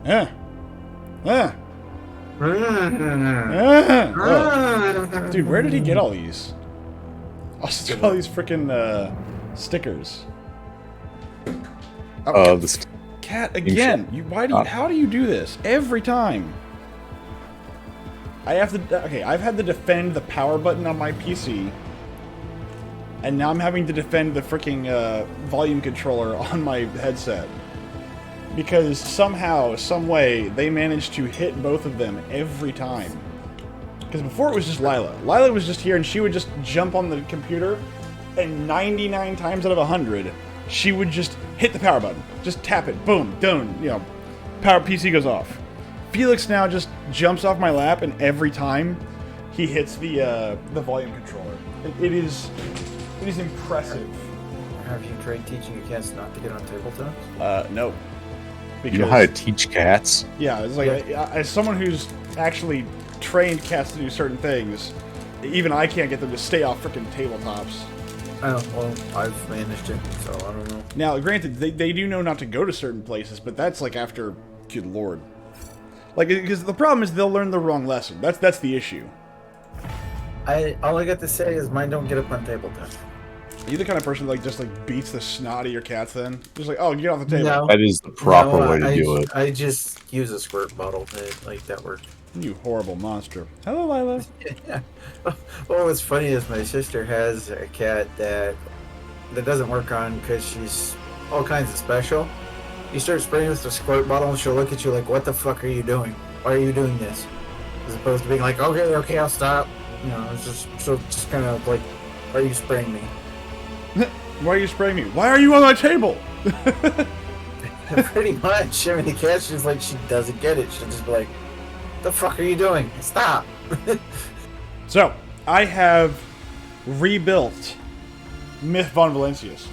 Yeah. Yeah. Oh. Dude, where did he get all these? All these freaking stickers. Oh, This cat again. How do you do this every time? I have to. Okay, I've had to defend the power button on my PC, and now I'm having to defend the freaking volume controller on my headset. Because somehow, some way, they managed to hit both of them every time. Because before it was just Lila. Lila was just here and she would just jump on the computer, and 99 times out of 100, she would just hit the power button. Just tap it. Boom. Done. You know, power PC goes off. Felix now just jumps off my lap, and every time he hits the volume controller. It is impressive. Have you tried teaching your cats not to get on tabletops? No. Because, you know how to teach cats? Yeah, it's like as someone who's actually trained cats to do certain things, even I can't get them to stay off freaking tabletops. Oh, well, I've managed it, so I don't know. Now, granted, they do know not to go to certain places, but that's like after, good lord. Like, because the problem is they'll learn the wrong lesson. That's the issue. All I got to say is mine don't get up on tabletops. Are you the kind of person that just beats the snot out of your cats then? Just like, oh, get off the table. No. That is the proper way to do it. I just use a squirt bottle to make that work. You horrible monster. Hello, Lila. Yeah. Well, what's funny is my sister has a cat that doesn't work on because she's all kinds of special. You start spraying with the squirt bottle and she'll look at you like, what the fuck are you doing? Why are you doing this? As opposed to being like, okay, I'll stop. You know, it's just kind of like, why are you spraying me? Why are you spraying me? Why are you on my table? Pretty much. I mean, the cat's just like, she doesn't get it. She'll just be like, the fuck are you doing? Stop. So, I have rebuilt Myth von Valencius.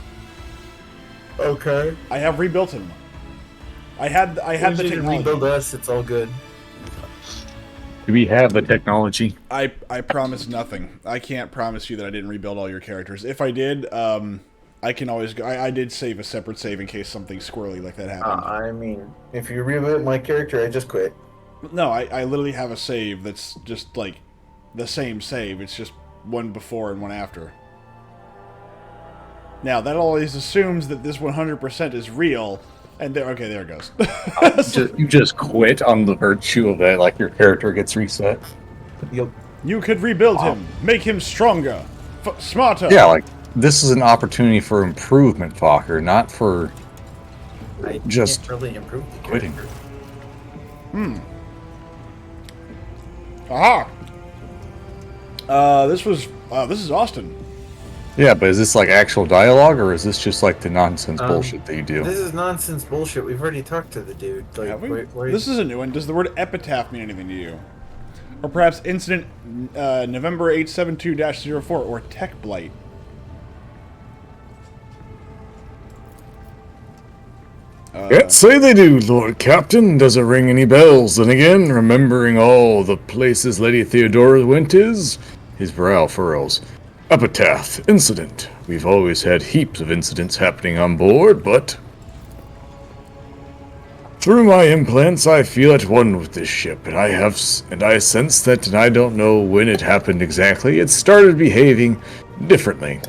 Okay. I have rebuilt him. I had the technology. Rebuild us, it's all good. Do we have the technology? I promise nothing. I can't promise you that I didn't rebuild all your characters. If I did, I can always go. I did save a separate save in case something squirrely like that happened. I mean, if you rebuild my character, I just quit. No, I literally have a save that's just like the same save. It's just one before and one after. Now, that always assumes that this 100% is real. And there it goes. You just quit on the virtue of that, like your character gets reset. Yep. You could rebuild him, make him stronger, smarter. Yeah, like this is an opportunity for improvement, Fokker, not for I just can't really improve the quitting. character. Aha. This is Austin. Yeah, but is this like actual dialogue, or is this just like the nonsense bullshit that you do? This is nonsense bullshit. We've already talked to the dude. Like, Have we? wait. This is a new one. Does the word epitaph mean anything to you? Or perhaps incident November 872-04 or tech blight? Can't say they do, Lord Captain. Doesn't ring any bells. Then again, remembering all the places Lady Theodora went his brow furrows. Epitaph, incident. We've always had heaps of incidents happening on board, but through my implants I feel at one with this ship, and I sense that, and I don't know when it happened exactly, it started behaving differently.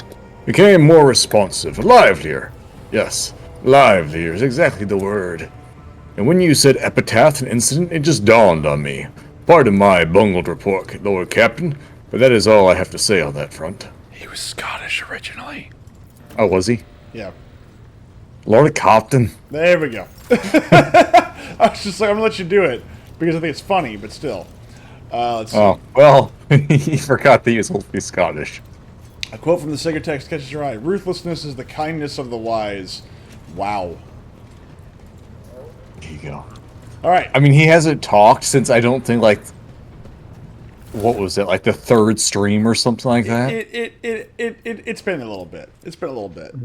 Became more responsive, livelier. Yes, livelier is exactly the word. And when you said epitaph and incident, it just dawned on me. Pardon my bungled report, Lord Captain, but that is all I have to say on that front. He was Scottish originally. Oh, was he? Yeah. Lord Captain. There we go. I was just like, I'm gonna let you do it because I think it's funny, but still. Let's see. Oh, well, he forgot that he was supposed to be Scottish. A quote from the Sacred Text catches your eye. Ruthlessness is the kindness of the wise. Wow. There you go. All right. I mean, he hasn't talked since I don't think, like, what was it, like the third stream or something like that? It's been a little bit. It's been a little bit.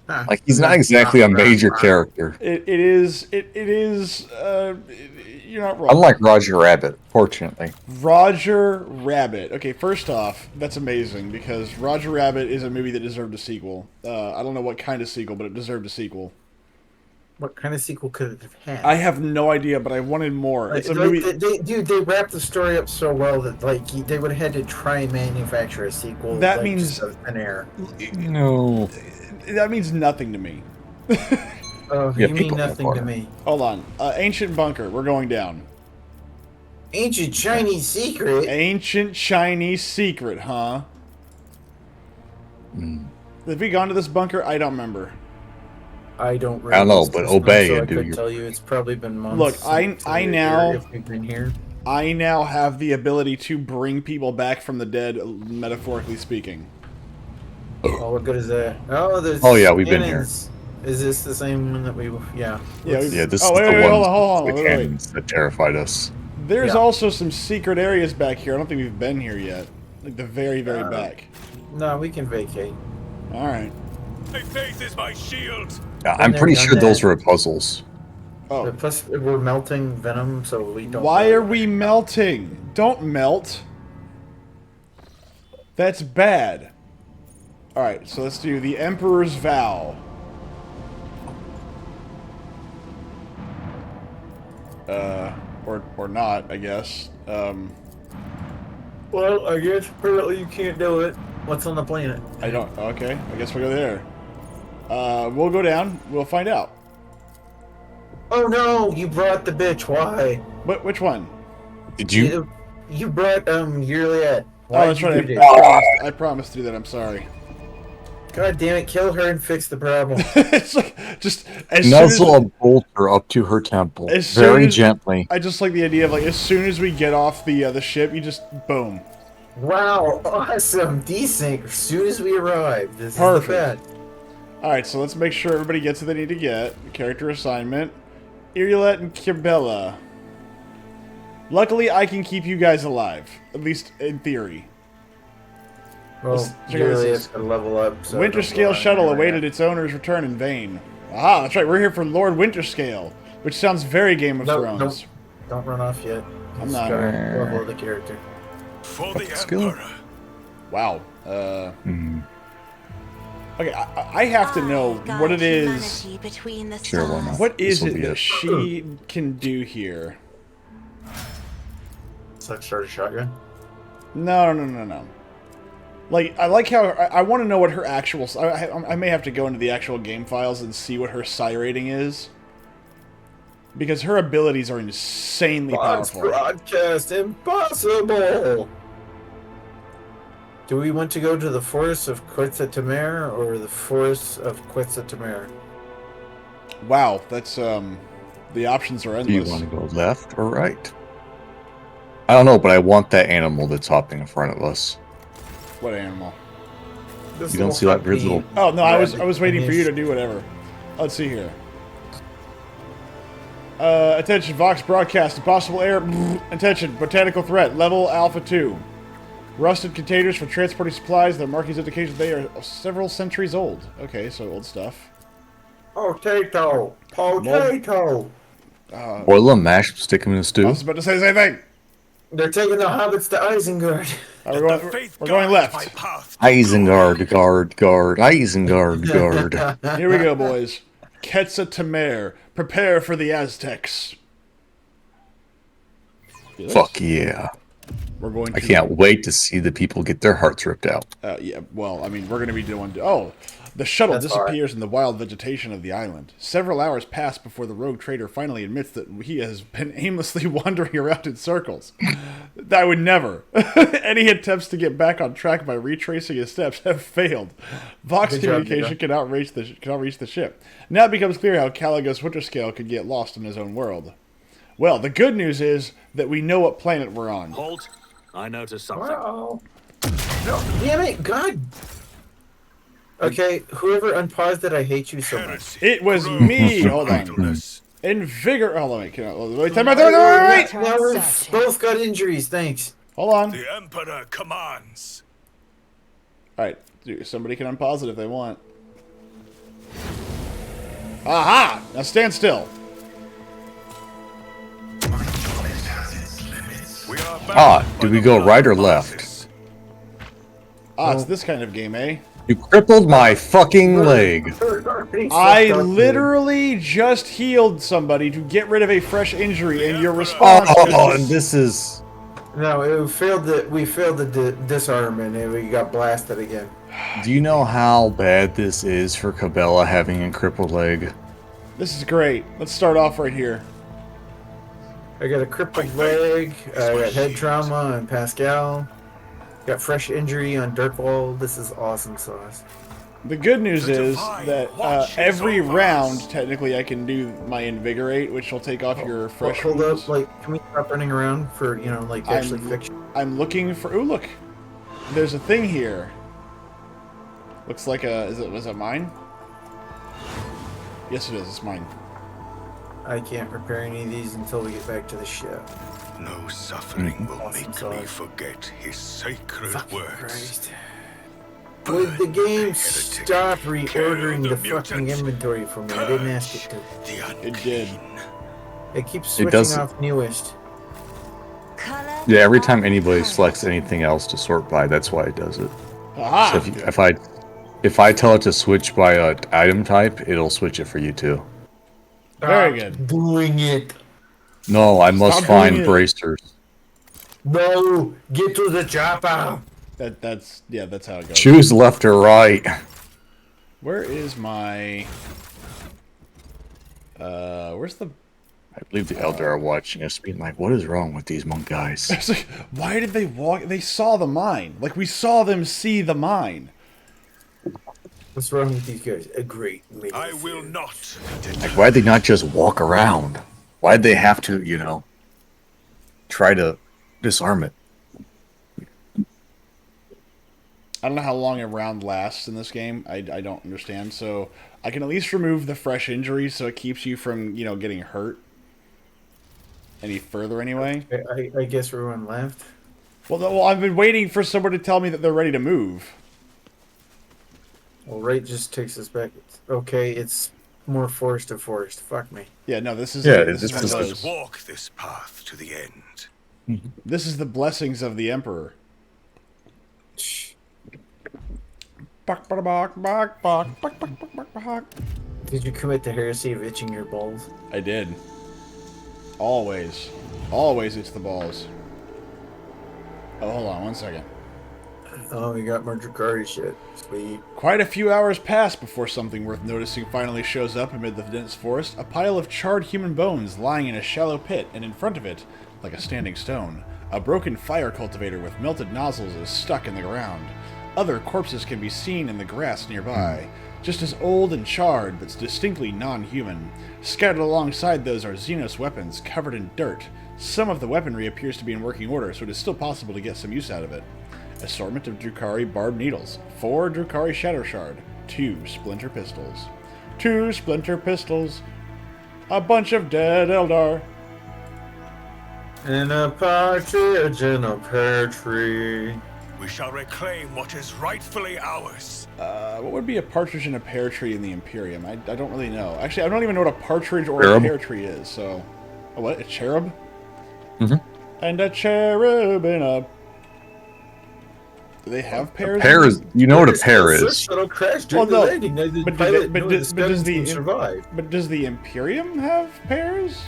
Like, he's not exactly a major character. It is. You're not wrong. Unlike Roger Rabbit, fortunately. Roger Rabbit. Okay, first off, that's amazing because Roger Rabbit is a movie that deserved a sequel. I don't know what kind of sequel, but it deserved a sequel. What kind of sequel could it have had? I have no idea, but I wanted more. It's a Like, movie. they wrapped the story up so well that like they would have had to try and manufacture a sequel. That like, means- just out of thin air. No. That means nothing to me. Oh, Yeah, you mean people have nothing to fun. me. Hold on. Ancient bunker. We're going down. Ancient Chinese secret. Ancient Chinese secret, huh? Have we gone to this bunker? I don't remember. I don't. I don't know, visit but this one, obey so and I do could your- tell you it's probably been months. Look, since I we were now- here, if we've been here. I now have the ability to bring people back from the dead, metaphorically speaking. Oh, what good is that? Oh, there's. Oh, yeah, we've been here. cannons. Is this the same one that we? Yeah. Yeah, Let's- Yeah, this Oh, is wait, the wait, one hold on, the wait, wait. cannons that terrified us. There's Yeah. also some secret areas back here. I don't think we've been here yet. Like the very, very back. No, we can vacate. All right. My faith is my shield. Yeah, I'm there, pretty done sure those that. were puzzles. Oh, Plus, we're melting venom, so we don't. why are we melting? Don't melt. That's bad. All right, so let's do the Emperor's Vow. Or not, I guess. Well, I guess apparently you can't do it. What's on the planet? I don't. Okay, I guess we'll go there. We'll go down. We'll find out. Oh no! You brought the bitch. Why? Which one? Did you? You brought Juliet. Oh, Why that's did you right. do I that? promised, I promised to do that. I'm sorry. God damn it! Kill her and fix the problem. It's like just as soon Nuzzle as, a bolter up to her temple, As soon very as- gently. I just like the idea of like as soon as we get off the ship, you just boom. Wow! Awesome. Desync as soon as we arrive. This Perfect. is the bed. All right, so let's make sure everybody gets what they need to get. Character assignment: Irilet and Kirbella. Luckily, I can keep you guys alive, at least in theory. Well, Let's check out this. Juliet's gonna level up. So Winter don't Scale go shuttle anywhere. awaited its owner's return in vain. Aha, that's right. We're here for Lord Winterscale, which sounds very Game of Nope, Thrones. nope. Don't run off yet. I'm Just not. gotta level the character. For the skill? Emperor. Wow. Hmm. Okay, I have to know what it is. Sure, why not? What is This'll it be that it. she can do here? Suck start a shotgun. No. Like, I like how I want to know what her actual. I may have to go into the actual game files and see what her psi rating is, because her abilities are insanely powerful. Broadcast impossible. Do we want to go to the forest of Quetzaltemer or the forest of Quetzaltemer? Wow, that's the options are Do you endless. want to go left or right? I don't know, but I want that animal that's hopping in front of us. What animal? This You don't little see that puppy- little- Oh no, I was rabbit waiting for you is- to do whatever. Let's see here. Attention, Vox broadcast. Impossible error. Attention, botanical threat. Level Alpha 2. Rusted containers for transporting supplies. Their markings indicate they are several centuries old. Okay, so old stuff. Potato. Potato. Boil them, mash, stick them in a I stew. was about to say the same thing. They're taking the hobbits to Isengard. All right, The we're going, faith we're going guides my left. path. Isengard, guard. Isengard, guard. Here we go, boys. Quetzaltemer. Prepare for the Aztecs. Yes. Fuck yeah. We're going to... I can't wait to see the people get their hearts ripped out. Yeah, well, I mean, we're going to be doing... Oh, the shuttle That's disappears in the wild vegetation of the island. Several hours pass before the rogue trader finally admits that he has been aimlessly wandering around in circles. I would never. Any attempts to get back on track by retracing his steps have failed. Vox Good job, communication Vito. cannot reach the ship. Now it becomes clear how Caligos Winterscale could get lost in his own world. Well, the good news is that we know what planet we're on. Halt. I noticed something. Wow. No, damn it, God. Okay, whoever unpaused it, I hate you so much. Heresy It was grows me. from Hold on. idleness. Invigor. Hold on, wait, time out, wait. Now we've both got injuries, thanks. Hold on. The Emperor commands. All right, somebody can unpause it if they want. Aha! Now stand still. We are Do we go right or left? Ah, it's this kind of game, eh? You crippled my fucking leg. Pretty I fucked up, dude. literally just healed somebody to get rid of a fresh injury, and your response Oh, was and this is. No, it failed. We failed the disarm, and we got blasted again. Do you know how bad this is for Cabela having a crippled leg? this is great. Let's start off right here. I got a crippled leg. I got head trauma on Pascal. Got fresh injury on Dirkwall. This is awesome sauce. The good news The is divine that watches every over round, us. technically, I can do my invigorate, which will take off your fresh Hold wounds. up, like, can we stop running around for like actually fix? I'm looking for. Ooh, look! There's a thing here. Looks like a. Was it mine? Yes, it is. It's mine. I can't repair any of these until we get back to the ship. No suffering will Awesome make me sauce. forget his sacred Fucking words. Christ. Burn Would the game heretic, stop reordering kill the fucking mutant, inventory for me? I didn't ask it to. the It did. unclean. It keeps It switching does- off newest. Yeah, every time anybody selects anything else to sort by, that's why it does it. Aha! So if I tell it to switch by a item type, it'll switch it for you too. Very Stop good. doing it. No, I must Stop find doing it. bracers. No, get to the chopper. That's how it goes. Choose left or right. Where is my? Where's the? I believe the Elder are watching us, being like, "What is wrong with these monk guys?" It's like, why did they walk? They saw the mine. Like we saw them see the mine. What's wrong with these guys? A great. I will not. Like, why'd they not just walk around? Why'd they have to, try to disarm it? I don't know how long a round lasts in this game. I don't understand. So I can at least remove the fresh injuries, so it keeps you from getting hurt any further anyway. I guess everyone left. Well, I've been waiting for someone to tell me that they're ready to move. Well, right just takes us back. Okay, it's more forest to forest. Fuck me. Yeah, no, this is Yeah, this is this one is of Let those. us walk this path to the end. This is the blessings of the Emperor. Bok, bok, bok, bok, bok, bok, bok, bok, bok, bok. Did you commit the heresy of itching your balls? I did. Always. Always it's the balls. Oh, hold on one second. Oh, we got more Drakari shit. Sweet. Quite a few hours pass before something worth noticing finally shows up amid the dense forest. A pile of charred human bones lying in a shallow pit, and in front of it, like a standing stone, a broken fire cultivator with melted nozzles is stuck in the ground. Other corpses can be seen in the grass nearby, just as old and charred, but distinctly non-human. Scattered alongside those are Xenos weapons covered in dirt. Some of the weaponry appears to be in working order, so it is still possible to get some use out of it. Assortment of Drukhari barbed needles, 4 Drukhari shatter shard, 2 splinter pistols. 2 splinter pistols, a bunch of dead Eldar. And a partridge in a pear tree. We shall reclaim what is rightfully ours. What would be a partridge in a pear tree in the Imperium? I don't really know. Actually, I don't even know what a partridge or Cherub? a pear tree is, so... A what? A cherub? Mhm. And a cherub in a... Do they have pears? Pear is, you know what a pear This is. shuttle crashed Well, during no, the landing. The but pilot but knew does- the but does Scotsman the- survive. But does the Imperium have pears?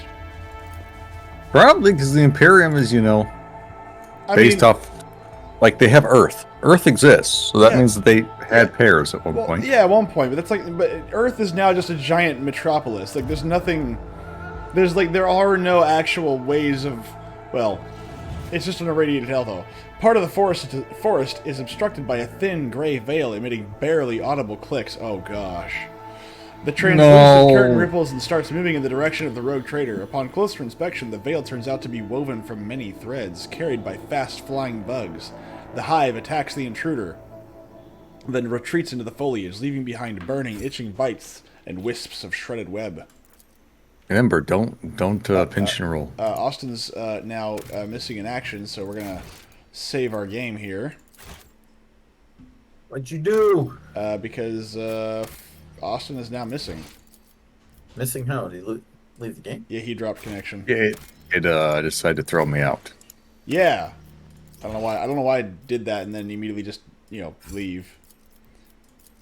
Probably because the Imperium is, I based mean, off, like they have Earth. Earth exists, so that Yeah. means that they had pairs at one well, point. yeah, at one point, but that's like, but Earth is now just a giant metropolis. Like, there's nothing, there are no actual ways of, well, it's just an irradiated hellhole. Part of the forest is obstructed by a thin gray veil emitting barely audible clicks. Oh gosh. The translucent No. curtain ripples and starts moving in the direction of the rogue trader. Upon closer inspection, the veil turns out to be woven from many threads, carried by fast-flying bugs. The hive attacks the intruder, then retreats into the foliage, leaving behind burning, itching bites and wisps of shredded web. Remember, don't pinch and roll. Austin's now missing in action, so we're gonna save our game here What'd you do? because Austin is now missing. Missing how? Did he leave the game? Yeah, he dropped connection. Yeah, it decided to throw me out. Yeah, I don't know why. I don't know why I did that and then immediately just leave.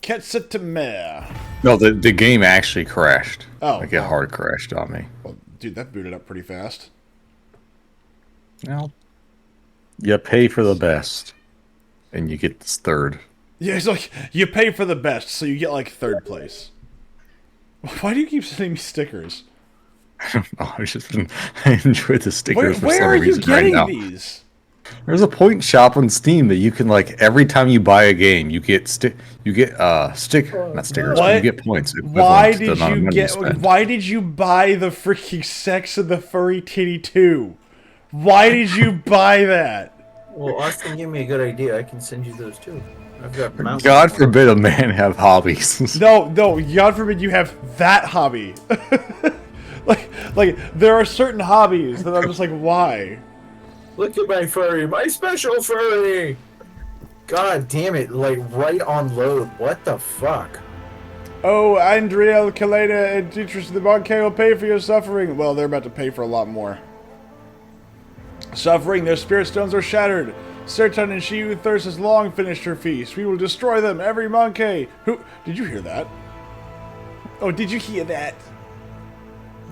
Ketsutamare. No, the game actually crashed. Oh, Like, it hard crashed on me. Well, dude, that booted up pretty fast. Well, you pay for the best, and you get this third. Yeah, it's like, you pay for the best, so you get, like, third place. Why do you keep sending me stickers? I enjoy the stickers for Where some are you reason right getting now. these? There's a point shop on Steam that you can, like, every time you buy a game, you get not stickers, but What? you get points. Why equivalent to the did amount of you money get? spend. Why did you buy the freaking Sex and the Furry Titty 2? Why did you buy that? Well, Austin gave me a good idea. I can send you those too. I've got mountains. God forbid a man have hobbies. No, God forbid you have that hobby. like there are certain hobbies that I'm just like, why? Look at my furry, my special furry. God damn it! Like right on load. What the fuck? Oh, Andrea Kaleda and teachers of the Monkey will pay for your suffering. Well, they're about to pay for a lot more. Suffering, their spirit stones are shattered. Sertan and she who thirsts has long finished her feast. We will destroy them, every monkey. Who? Did you hear that? Oh, did you hear that?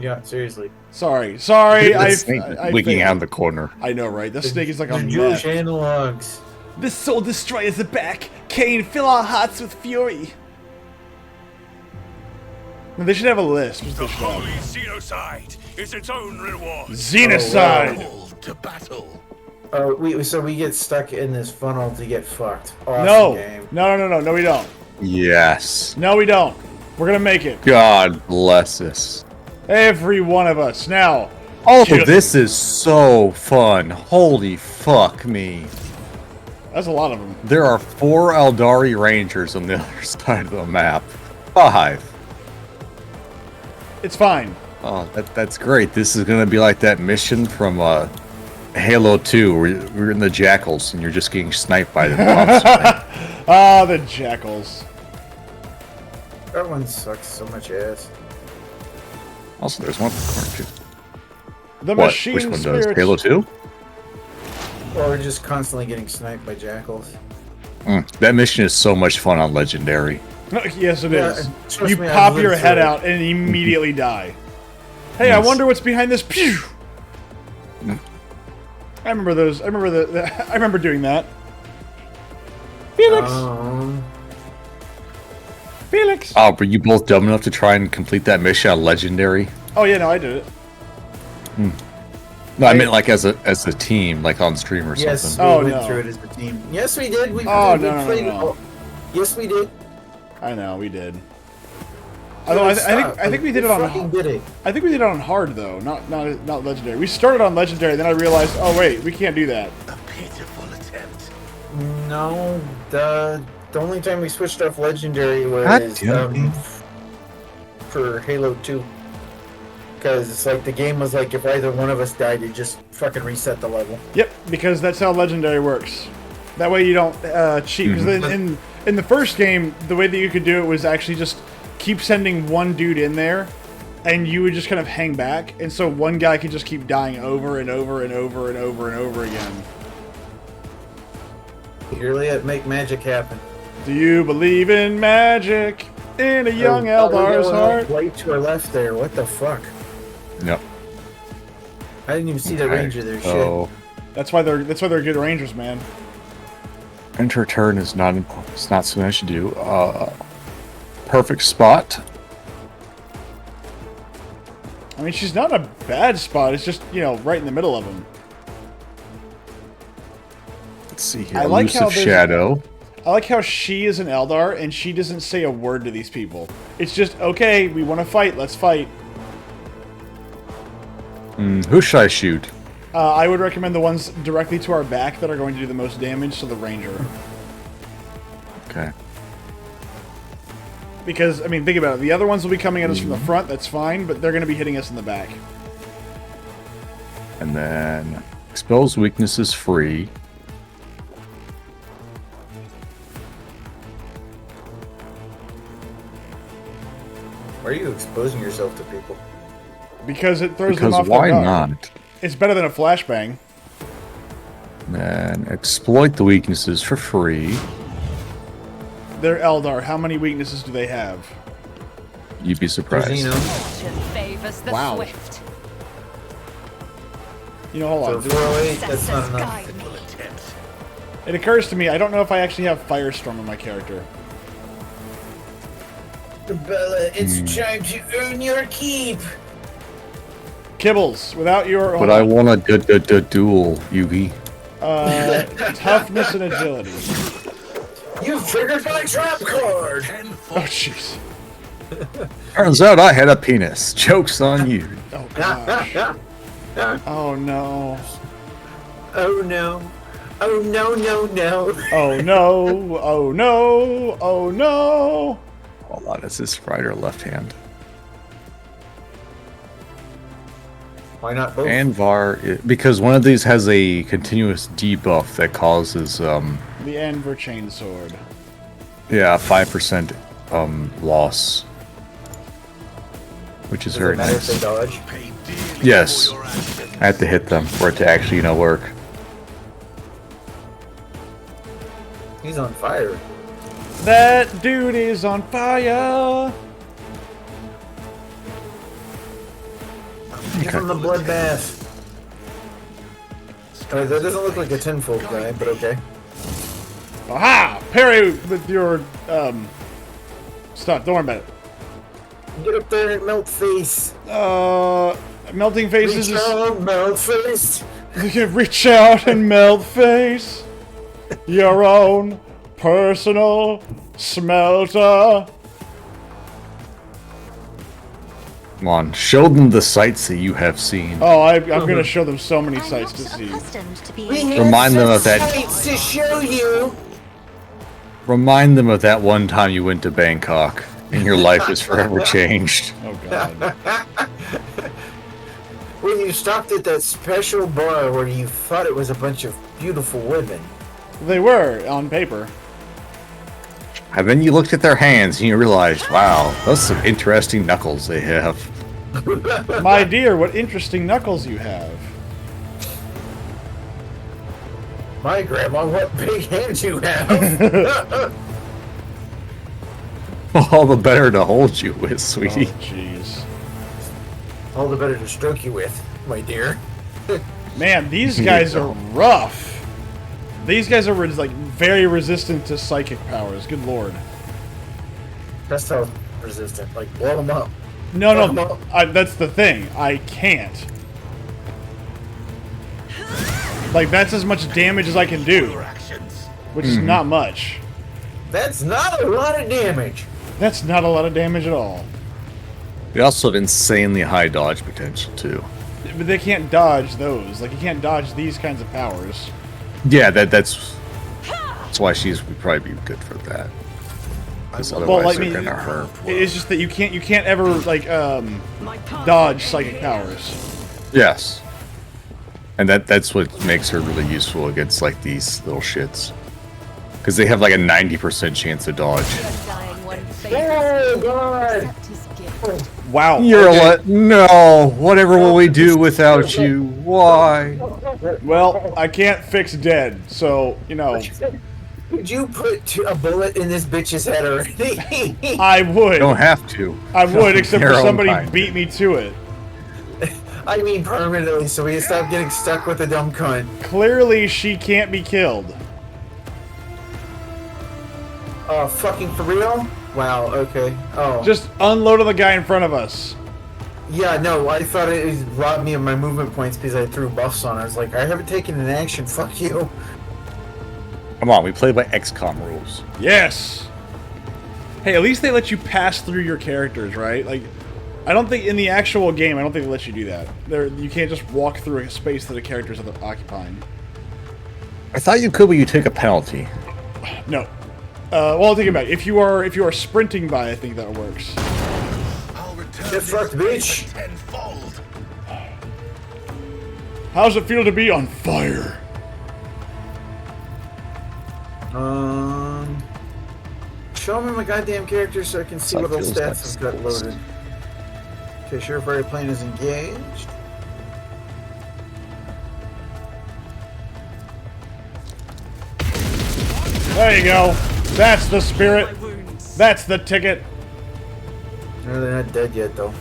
Yeah, seriously. Sorry. The snake leaking failed. out of the corner. I know, right? This snake is like a The Jewish mess. analogs. The soul destroyers are back. Cain, fill our hearts with fury. They should have a list. The holy Xenocide is its own reward. Xenocide. Call to battle. So we get stuck in this funnel to get fucked. Awesome No. game. No, we don't. Yes. No, we don't. We're gonna make it. God bless us. Every one of us. Now. Oh, Kill- this is so fun. Holy fuck me. That's a lot of them. There are 4 Eldari Rangers on the other side of the map. 5. It's fine. Oh, that's great. This is gonna be like that mission from Halo 2 where you're in the Jackals and you're just getting sniped by the monster. Ah, the jackals. That one sucks so much ass. Also, there's one corner too. The What? machine Which one spirits. does? Halo 2? Or we're just constantly getting sniped by jackals. That mission is so much fun on Legendary. Yes, it Yeah, is. trust You me, I've pop lived your head through it. out and immediately die. Hey, I Yes. wonder what's behind this. Pew! I remember those. I remember doing that. Felix. Felix. Oh, were you both dumb enough to try and complete that mission on Legendary? Oh yeah, no, I did it. No, I meant like as a team, like on stream or Yes, something. we Oh, went no. through it as a team. Yes, we did. We Oh, played, no, we no, played no. it. Yes, we did. I know we did. Although I think we did it on. Fucking did it. I think we did it on hard though, not legendary. We started on legendary, then I realized, oh wait, we can't do that. A pitiful attempt. No, the only time we switched off legendary God was damn it. for Halo 2. Because it's like the game was like if either one of us died, it just fucking reset the level. Yep, because that's how legendary works. That way you don't cheat. Because in the first game, the way that you could do it was actually just keep sending one dude in there, and you would just kind of hang back, and so one guy could just keep dying over and over and over and over and over again. You really had to make magic happen. Do you believe in magic in a young Eldar's heart? Right to our left there. What the fuck? Yep. I didn't even see the Okay, ranger there. So, That's why they're good rangers, man. enter turn is not it's not something I should do. Perfect spot. I mean, she's not in a bad spot. It's just, right in the middle of them. Let's see here. I like how Elusive there's- Shadow. I like how she is an Eldar, and she doesn't say a word to these people. It's just, okay, we want to fight, let's fight. Who should I shoot? I would recommend the ones directly to our back that are going to do the most damage, so the Ranger. Okay. Because, I mean, think about it. The other ones will be coming at us from the front, that's fine, but they're going to be hitting us in the back. And then expose weaknesses free. Why are you exposing yourself to people? Because it throws them Because off why their guard. not? It's better than a flashbang. And exploit the weaknesses for free. They're Eldar. How many weaknesses do they have? You'd be surprised. Xeno. Fortune favors the Wow. swift. You know, hold on. For 408, that's not Successors enough. guide me. It occurs to me, I don't know if I actually have Firestorm on my character. Bella, it's time to earn your keep. Kibbles, without your But I want a duel, Yugi. toughness and agility. You triggered my trap card. Oh, jeez. Turns out I had a penis. Joke's on you. Oh, gosh. Oh, no. Oh no. Oh no, no, no. Oh, no. Oh, no. Oh, no. Hold on, is this right or left hand? Why not both? Anvar, because one of these has a continuous debuff that causes, The Anvar Chainsword. yeah, 5% loss. Which is Does very it matter if they nice. dodge? Pay dearly Yes. for your actions. I have to hit them for it to actually, work. He's on fire. That dude is on fire. Give him the bloodbath. That doesn't look like a tenfold guy, but okay. Aha! Parry with your, Stop, don't worry about it. Get up there and melt face. Melting faces Reach out, melt face. You can reach out and melt face. Your own personal smelter. Come on, show them the sights that you have seen. Oh, I'm gonna show them so many sights to see. We have Remind them of some that- sights to show you. Remind them of that one time you went to Bangkok and your life was forever changed. Oh god. When you stopped at that special bar where you thought it was a bunch of beautiful women. They were on paper. And then you looked at their hands and you realized, wow, those are some interesting knuckles they have. My dear, what interesting knuckles you have. My grandma, what big hands you have. All the better to hold you with, Oh sweetie. jeez. All the better to stroke you with, my dear. Man, these guys are rough. These guys are like very resistant to psychic powers. Good lord. That's how resistant. Like, blow them up. No, that's the thing. I can't. Like, that's as much damage as I can do, Your actions. which is not much. That's not a lot of damage. That's not a lot of damage at all. They also have insanely high dodge potential, too. But they can't dodge those. Like, you can't dodge these kinds of powers. Yeah, that's why she's would probably be good for that. Because otherwise like they're me- gonna hurt. It's just that you can't ever, like, dodge psychic powers. Yes. And that's what makes her really useful against like these little shits. Because they have like a 90% chance to dodge. Oh, God. Wow. You're okay. what? No. Whatever will we do without you? Why? Well, I can't fix dead, so, you know, Could you put a bullet in this bitch's head already? I would. Don't have to. I would, except Your for own somebody kind. beat me to it. I mean permanently, so we stop getting stuck with a dumb cunt. Clearly, she can't be killed. Fucking for real? Wow, okay. Oh. Just unload on the guy in front of us. Yeah, no, I thought it robbed me of my movement points because I threw buffs on. I was like, I haven't taken an action, fuck you. Come on, we play by XCOM rules. Yes! Hey, at least they let you pass through your characters, right? Like, I don't think in the actual game, I don't think they let you do that. You can't just walk through a space that a character's occupying. I thought you could, but you take a penalty. No. Well, I'll take it back. If you are sprinting by, I think that works. I'll return Get fucked, this bitch. tenfold. How's it feel to be on fire? Show me my goddamn character so I can see That's what how it little feels stats like I've got loaded. Okay, Sheriff Area Plane is engaged. There you go. That's the spirit. That's the ticket. No, they're not dead yet, though.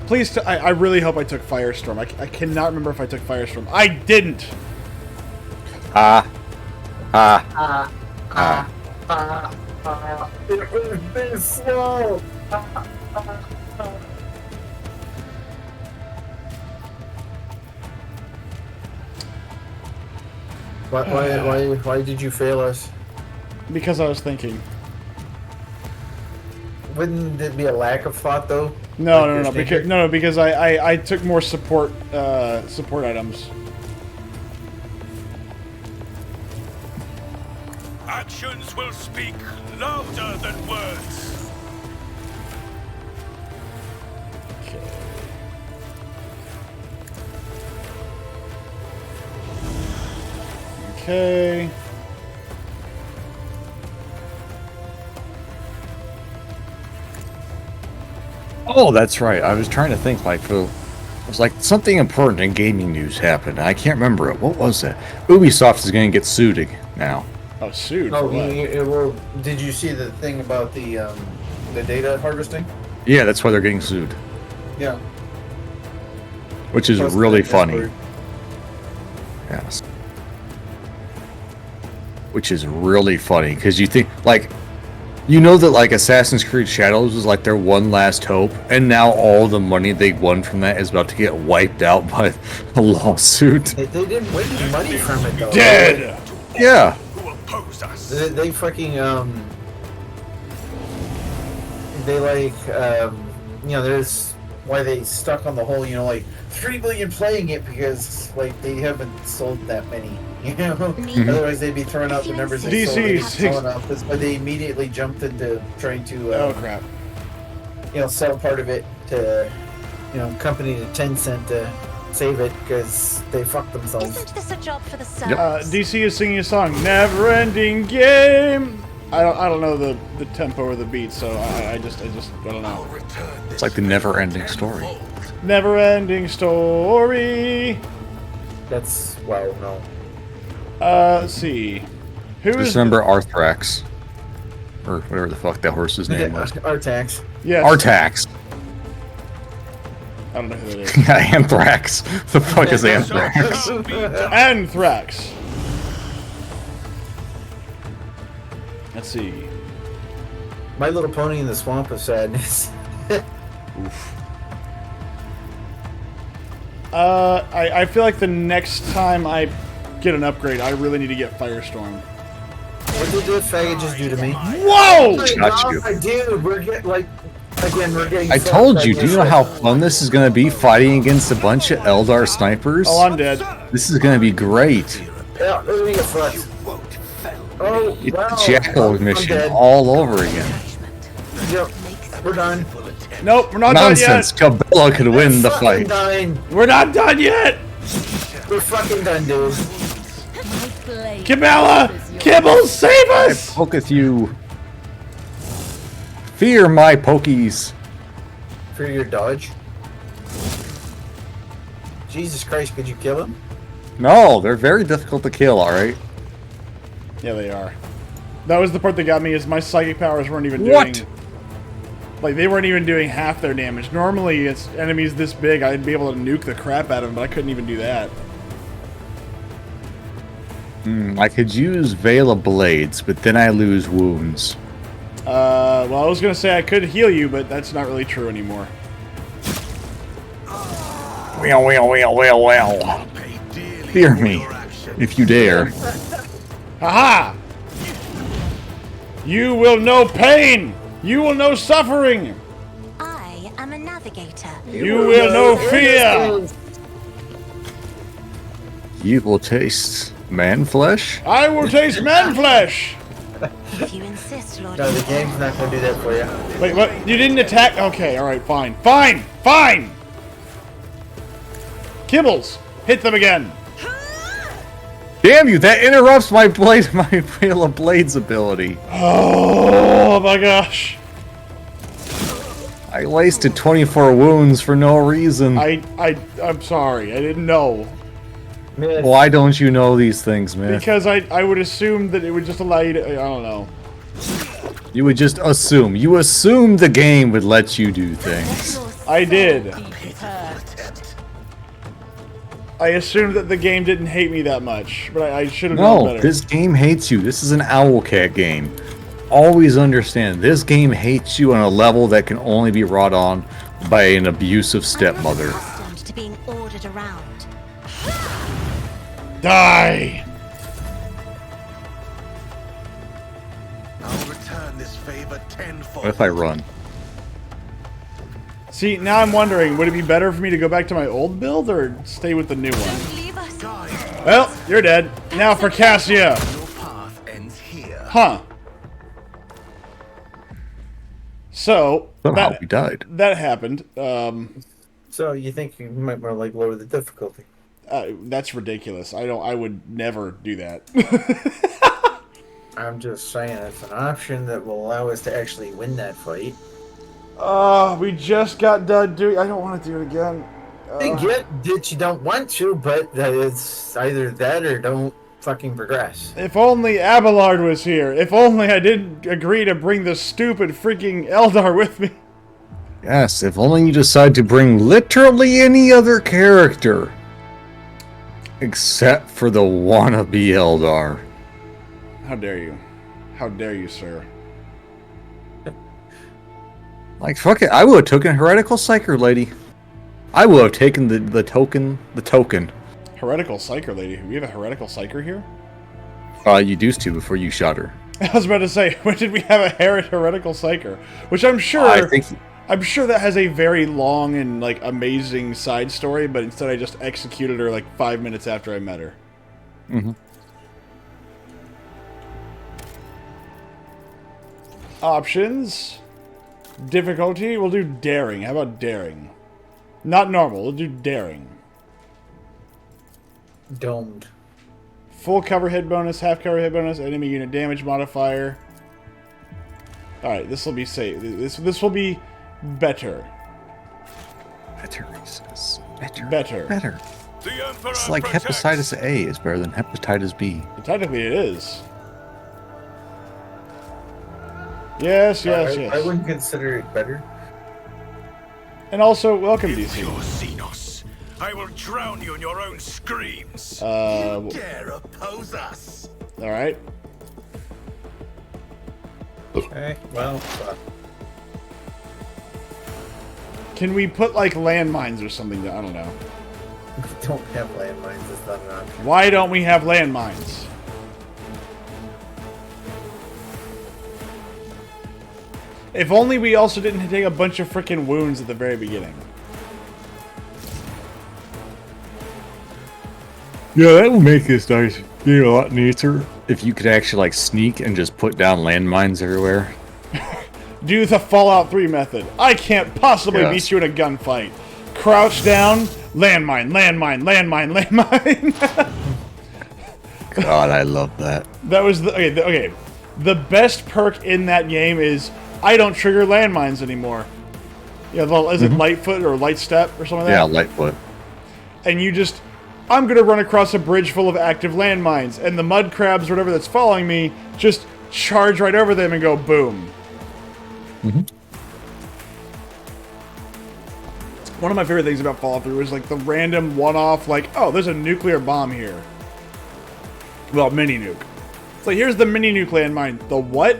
Please, I really hope I took Firestorm. I cannot remember if I took Firestorm. I didn't. It was this slow. Why did you fail us? Because I was thinking. Wouldn't it be a lack of thought, though? No, Like no, your no, stinker? because I took more support items. Actions will speak louder than words. Okay. Oh, that's right. I was trying to think, like, it was like something important in gaming news happened. I can't remember it. What was it? Ubisoft is going to get sued now. Oh, sued. Oh, for what? well, did you see the thing about the data harvesting? Yeah, that's why they're getting sued, Yeah. which is Posted really that funny. Discord. Yes. Which is really funny because you think, like, you know that, like, Assassin's Creed Shadows was like their one last hope, and now all the money they won from that is about to get wiped out by a lawsuit. They didn't win any money from it, though. Dead. Yeah. Who oppose us? They fucking they like you know, there's why they stuck on the whole, you know, like 3 million playing it because like they haven't sold that many, you know. Otherwise they'd be throwing out the numbers they sold. They DC didn't sell enough. That's why they immediately jumped into trying to Oh crap. you know, sell part of it to, you know, company to Tencent to save it because they fucked themselves. Isn't this a job for the servants? DC is singing a song, "Never Ending Game." I don't know the tempo or the beat, so I just I don't know. It's like the never-ending story. Never Ending Story. That's wow, no. Let's see. Who Just is remember Arthrax. Or whatever the fuck that horse's name was. Artax. Yes. Artax. I don't know who that is. Anthrax. The fuck is Anthrax? Anthrax. Let's see. My Little Pony in the Swamp of Sadness. I feel like the next time I get an upgrade, I really need to get Firestorm. What did the faggots do to me? Whoa! Got you. Dude, we're getting like again. We're getting. I told you, do you know how fun this is going to be fighting against a bunch of Eldar snipers? Oh, I'm dead. This is going to be great. Yeah, let me get fucked. Oh, It's wow. the Jackal I'm mission dead. all over again. Yep, we're done. Nope, we're not Nonsense. done Cabela could win the Fucking fight. done. yet. We're not done yet. We're fucking done, dude. My blade Cabela, is yours. Kibble, save I us! poketh you. Fear my pokies. For your dodge. Jesus Christ, could you kill him? No, they're very difficult to kill, alright? Yeah, they are. That was the part that got me. Is my psychic powers weren't even doing. What? Like they weren't even doing half their damage. Normally, it's enemies this big, I'd be able to nuke the crap out of them, but I couldn't even do that. I could use Veil of Blades, but then I lose wounds. Well, I was gonna say I could heal you, but that's not really true anymore. Well. Fear me, if you dare. Haha! You will know pain! You will know suffering! I am a navigator. You will know fear! You will taste man flesh? I will taste man flesh! If you insist, Lord. No, the game's not gonna do that for you. Wait, what? You didn't attack? Okay, alright, fine. Fine! Fine! Kibbles! Hit them again! Damn you, that interrupts my Veil of Blades ability. Oh my gosh! I wasted 24 wounds for no reason. I'm sorry, I didn't know. Myth. Why don't you know these things, man? Because I would assume that it would just allow you to, I don't know. You would just assume. You assume the game would let you do things. I did. I assumed that the game didn't hate me that much, but I should have known No, better. this game hates you. This is an Owlcat game. Always understand, this game hates you on a level that can only be wrought on by an abusive stepmother. I'm accustomed to being ordered around. Die! I'll return this favor tenfold. What if I run? See, now I'm wondering, would it be better for me to go back to my old build or stay with the new one? Leave us. Well, you're dead. Now for Cassia. Your path ends here. Huh. So, Somehow we died. that happened. So you think you might more like lower the difficulty? That's ridiculous. I would never do that. I'm just saying it's an option that will allow us to actually win that fight. We just got done doing. I don't want to do it again. I get that you don't want to, but that it's either that or don't fucking progress. If only Abelard was here. If only I didn't agree to bring the stupid freaking Eldar with me. Yes, if only you decide to bring literally any other character. Except for the wannabe Eldar. How dare you? How dare you, sir? Like, fuck it, I would have taken Heretical Psyker Lady. I would have taken the token. Heretical Psyker lady. We have a Heretical Psyker here? You used to before you shot her. I was about to say, when did we have a Heretical Psyker? Which I'm sure... I think... I'm sure that has a very long and, like, amazing side story, but instead I just executed her, like, 5 minutes after I met her. Mm-hmm. Options. Difficulty, we'll do daring. How about daring? Not normal, we'll do daring. Domed. Full cover hit bonus, half cover hit bonus, enemy unit damage modifier. Alright, this will be safe. This will be better. Better, he says. Better. Better. Better. The Emperor It's like protects. hepatitis A is better than hepatitis B. Technically it is. Yes, yes, I yes. wouldn't consider it better. And also, welcome, If you're DC. Xenos, I will drown you in your own screams. Uh, Dare oppose us? Alright. Okay, well, fuck. Can we put, like, landmines or something? I don't know. We don't have landmines, it's not an option. Why don't we have landmines? If only we also didn't take a bunch of freaking wounds at the very beginning. Yeah, that would make this nice game a lot neater. If you could actually, like, sneak and just put down landmines everywhere. Do the Fallout 3 method. I can't possibly Yes. beat you in a gunfight. Crouch down, landmine, landmine, landmine, landmine. God, I love that. That was the okay. The best perk in that game is I don't trigger landmines anymore. Yeah, is it Lightfoot or Light Step or something like Yeah, that? Lightfoot. And you just, I'm gonna run across a bridge full of active landmines, and the mud crabs or whatever that's following me just charge right over them and go boom. One of my favorite things about Fallout 3 was like the random one-off, like, oh, there's a nuclear bomb here. Well, mini nuke. It's like, here's the mini nuke landmine. The what?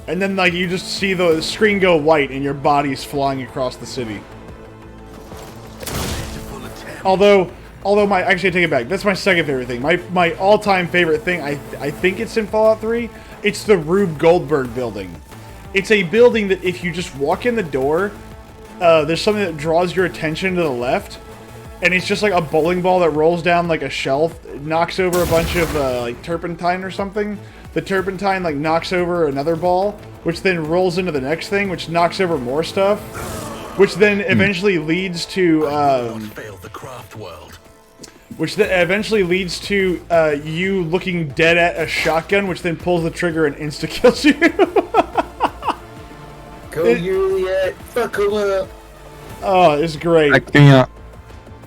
And then, like, you just see the screen go white and your body's flying across the city. Although actually I take it back. That's my second favorite thing. My all-time favorite thing, I think it's in Fallout 3. It's the Rube Goldberg building. It's a building that if you just walk in the door, there's something that draws your attention to the left, and it's just like a bowling ball that rolls down like a shelf, it knocks over a bunch of like turpentine or something. The turpentine like knocks over another ball, which then rolls into the next thing, which knocks over more stuff, which then eventually leads to Failed the craft world. which then eventually leads to you looking dead at a shotgun, which then pulls the trigger and insta-kills you. Go Juliet, fuck him up. Oh, it's great. I can't.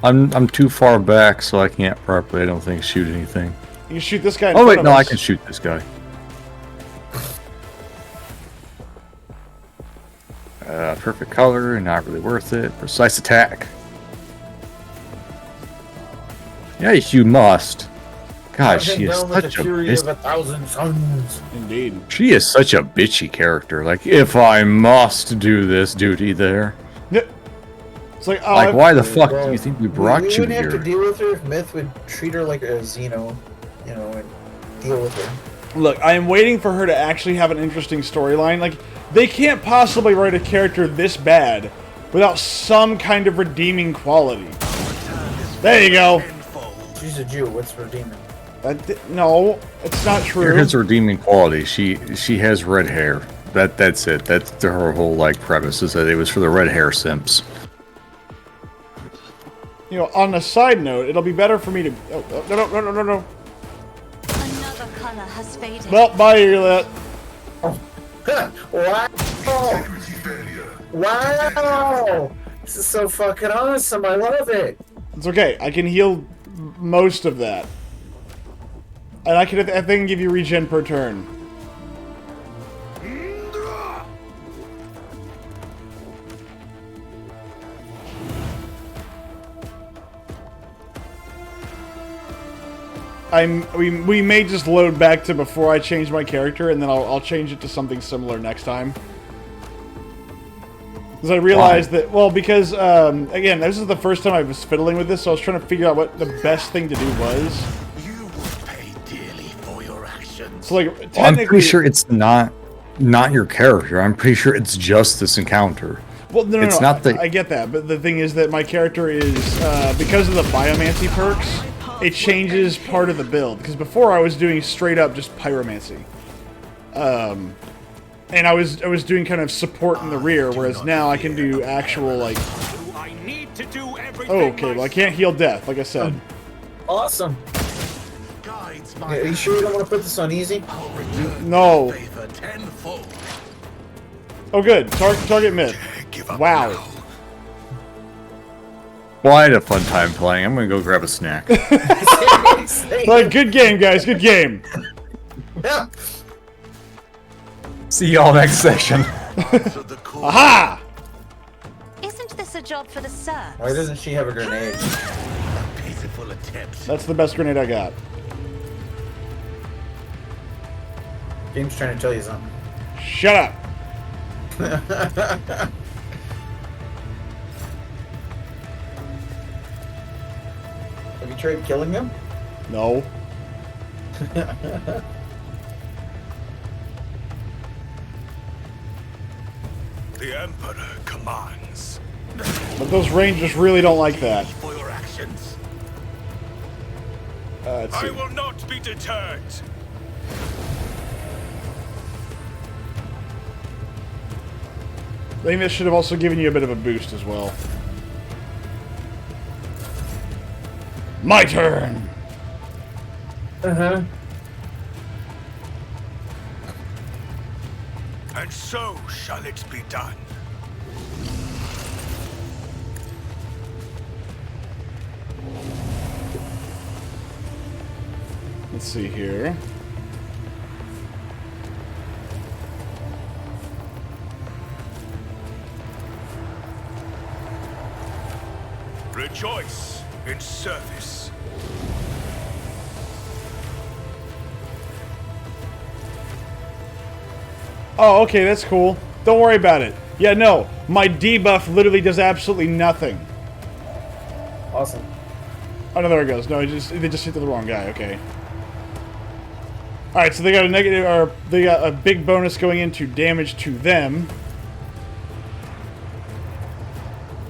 I'm too far back, so I can't properly, I don't think, shoot anything. You can shoot this guy in Oh front wait, of no, I us. can shoot this guy. Perfect color, not really worth it. Precise attack. Yes, you must. God, she is such a fury of 1,000 suns. Indeed. She is such a bitchy character. Like, if I must do this duty there. Yeah. It's like, oh, Like, why the fuck Well, do you think we brought we you wouldn't have to here? deal with her if Myth would treat her like a Xeno, you know, and deal with her. Look, I am waiting for her to actually have an interesting storyline. Like, they can't possibly write a character this bad without some kind of redeeming quality. There you go. She's a Jew. What's redeeming? No, it's not true. Here is redeeming quality. She has red hair. That's it. That's her whole like premise is that it was for the red hair simps. You know, on a side note, it'll be better for me to. Oh, no. Another color has faded. Well, bye, Earlet. Wow! Wow! This is so fucking awesome. I love it. It's okay. I can heal most of that, and I can give you regen per turn. We may just load back to before I change my character, and then I'll change it to something similar next time. Because I realized that, well, because, again, this is the first time I was fiddling with this, so I was trying to figure out what the best thing to do was. You will pay dearly for your actions. So, like, Well, I'm technically... pretty sure it's not your character. I'm pretty sure it's just this encounter. Well, no, it's not the... I get that, but the thing is that my character is, because of the biomancy perks, it changes part of the build. Because before I was doing straight up just pyromancy. And I was doing kind of support in the rear, whereas now I can do actual, like... I need to do everything Oh, okay, well I can't heal death, like I said. Awesome. guides Yeah, my are you sure you don't want to put this on easy? I'll return No. the favor tenfold. Oh, good. Target mid. Give up Wow. now. Well, I had a fun time playing. I'm gonna go grab a snack. Like, good game, guys. Good game. Yeah. See y'all next session. Answer the call. Aha! Isn't this a job for the serfs? Why doesn't she have a grenade? Pitiful attempts. That's the best grenade I got. Game's trying to tell you something. Shut up. Have you tried killing them? No. The Emperor commands. But those rangers really don't like that. For your actions. Let's see. I will not be deterred. I think this should have also given you a bit of a boost as well. My turn! Uh-huh. And so shall it be done. Let's see here. Rejoice in service. Oh, okay, that's cool. Don't worry about it. Yeah, no. My debuff literally does absolutely nothing. Awesome. Oh, no, there it goes. No, they just hit the wrong guy. Okay. Alright, so they got a negative, or they got a big bonus going into damage to them.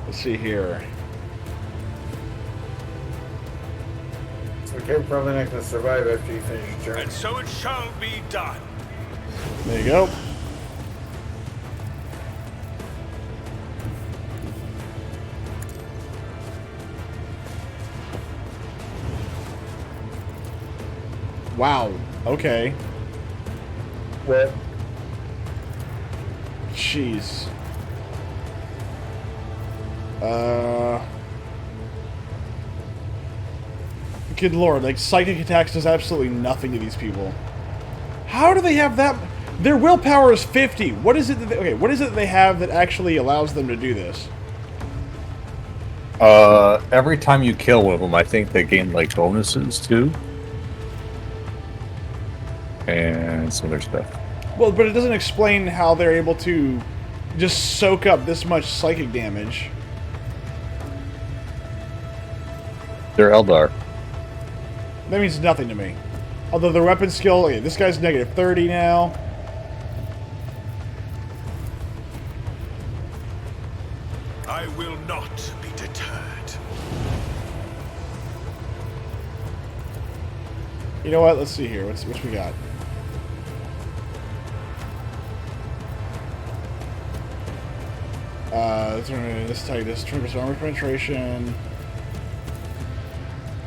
Let's see here. So you're probably not going to survive after you finish your turn. And so it shall be done. There you go. Wow. Okay. What? Jeez. Good lord, like, psychic attacks does absolutely nothing to these people. How do they have that? Their willpower is 50. What is it that what is it that they have that actually allows them to do this? Every time you kill one of them, I think they gain like bonuses too, and some other stuff. Well, but it doesn't explain how they're able to just soak up this much psychic damage. They're Eldar. That means nothing to me. Although their weapon skill, okay, this guy's negative 30 now. I will not be deterred. You know what? Let's see here. What we got? This type, this 20% armor penetration.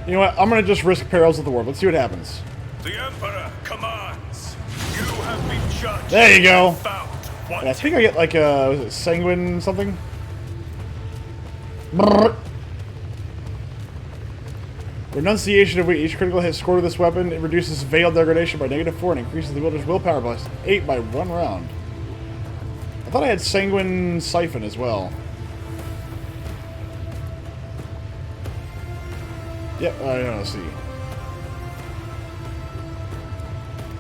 You know what? I'm gonna just risk Perils of the Warp. Let's see what happens. The Emperor commands. You have been judged. There you go. Found And I think I get like a was it sanguine something? Brrr. Renunciation of each critical hit scored with this weapon. It reduces Veil degradation by -4 and increases the wielder's willpower by 8 by 1 round. I thought I had Sanguine Siphon as well. Yep, I don't see.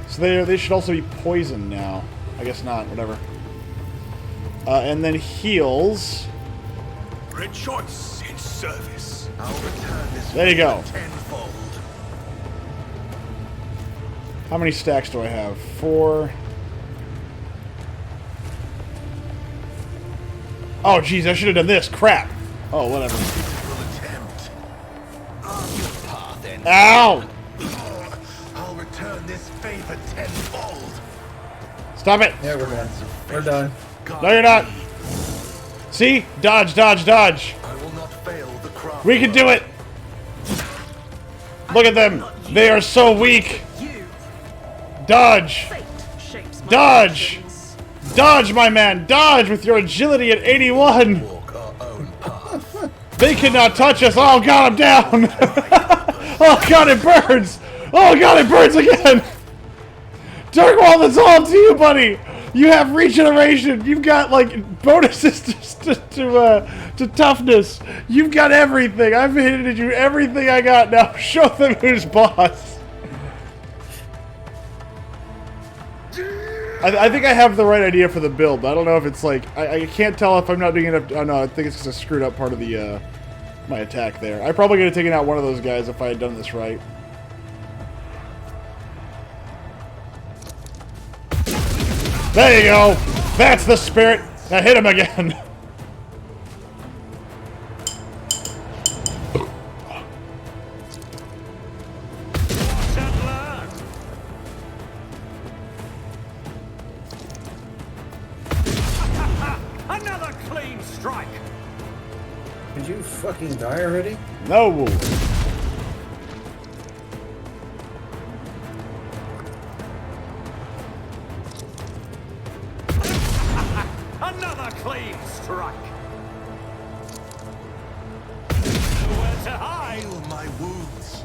So they should also be poisoned now. I guess not, whatever. And then heals. Rejoice in service. I'll return this There you go. tenfold. How many stacks do I have? 4. Oh, jeez, I should have done this. Crap. Oh, whatever. Ow! I'll return this favor tenfold. Stop it! Yeah, we're done. We're done. No, you're not. See? Dodge, dodge, dodge. I will not fail the craft. We can do it. Look at them. They are so weak. Dodge. Dodge. Dodge, my man. Dodge with your agility at 81. Walk our own path. They cannot touch us. Oh, God, I'm down. Oh, God, it burns. Oh, God, it burns again. Darkwall, that's all up to you, buddy. You have regeneration. You've got, like, bonuses to toughness. You've got everything. I've handed you everything I got. Now show them who's boss. I think I have the right idea for the build, but I don't know if it's like... I can't tell if I'm not doing enough... Oh, no, I think it's just a screwed up part of the, my attack there. I probably could have taken out one of those guys if I had done this right. There you go! That's the spirit! Now hit him again! Another clean strike. Did you fucking die already? No! Another clean strike. Nowhere to hide. Heal my wounds.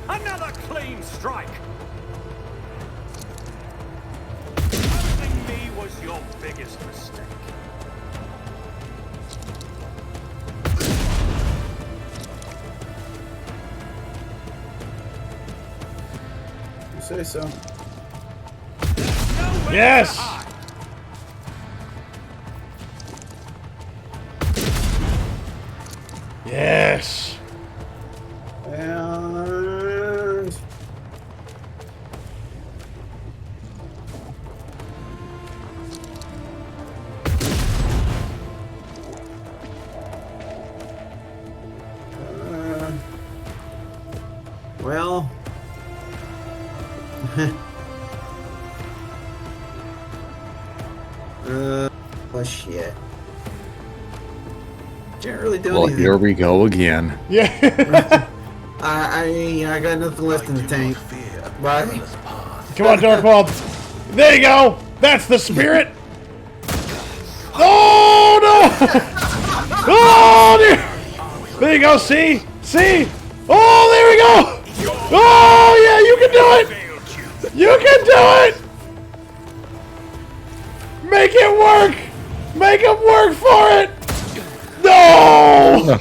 Another clean strike. Losing me was your biggest mistake. You say so. Yes! Yes! And... well... oh shit. Can't really do Well, anything. here we go again. Yeah! I got nothing left in the tank. But Come on, Darkwall! There you go! That's the spirit! Oh, no! Oh, dear! There you go, see? See? Oh, there we go! Your Oh yeah, you can do it! You can do it! Make it work! Make him work for it! No!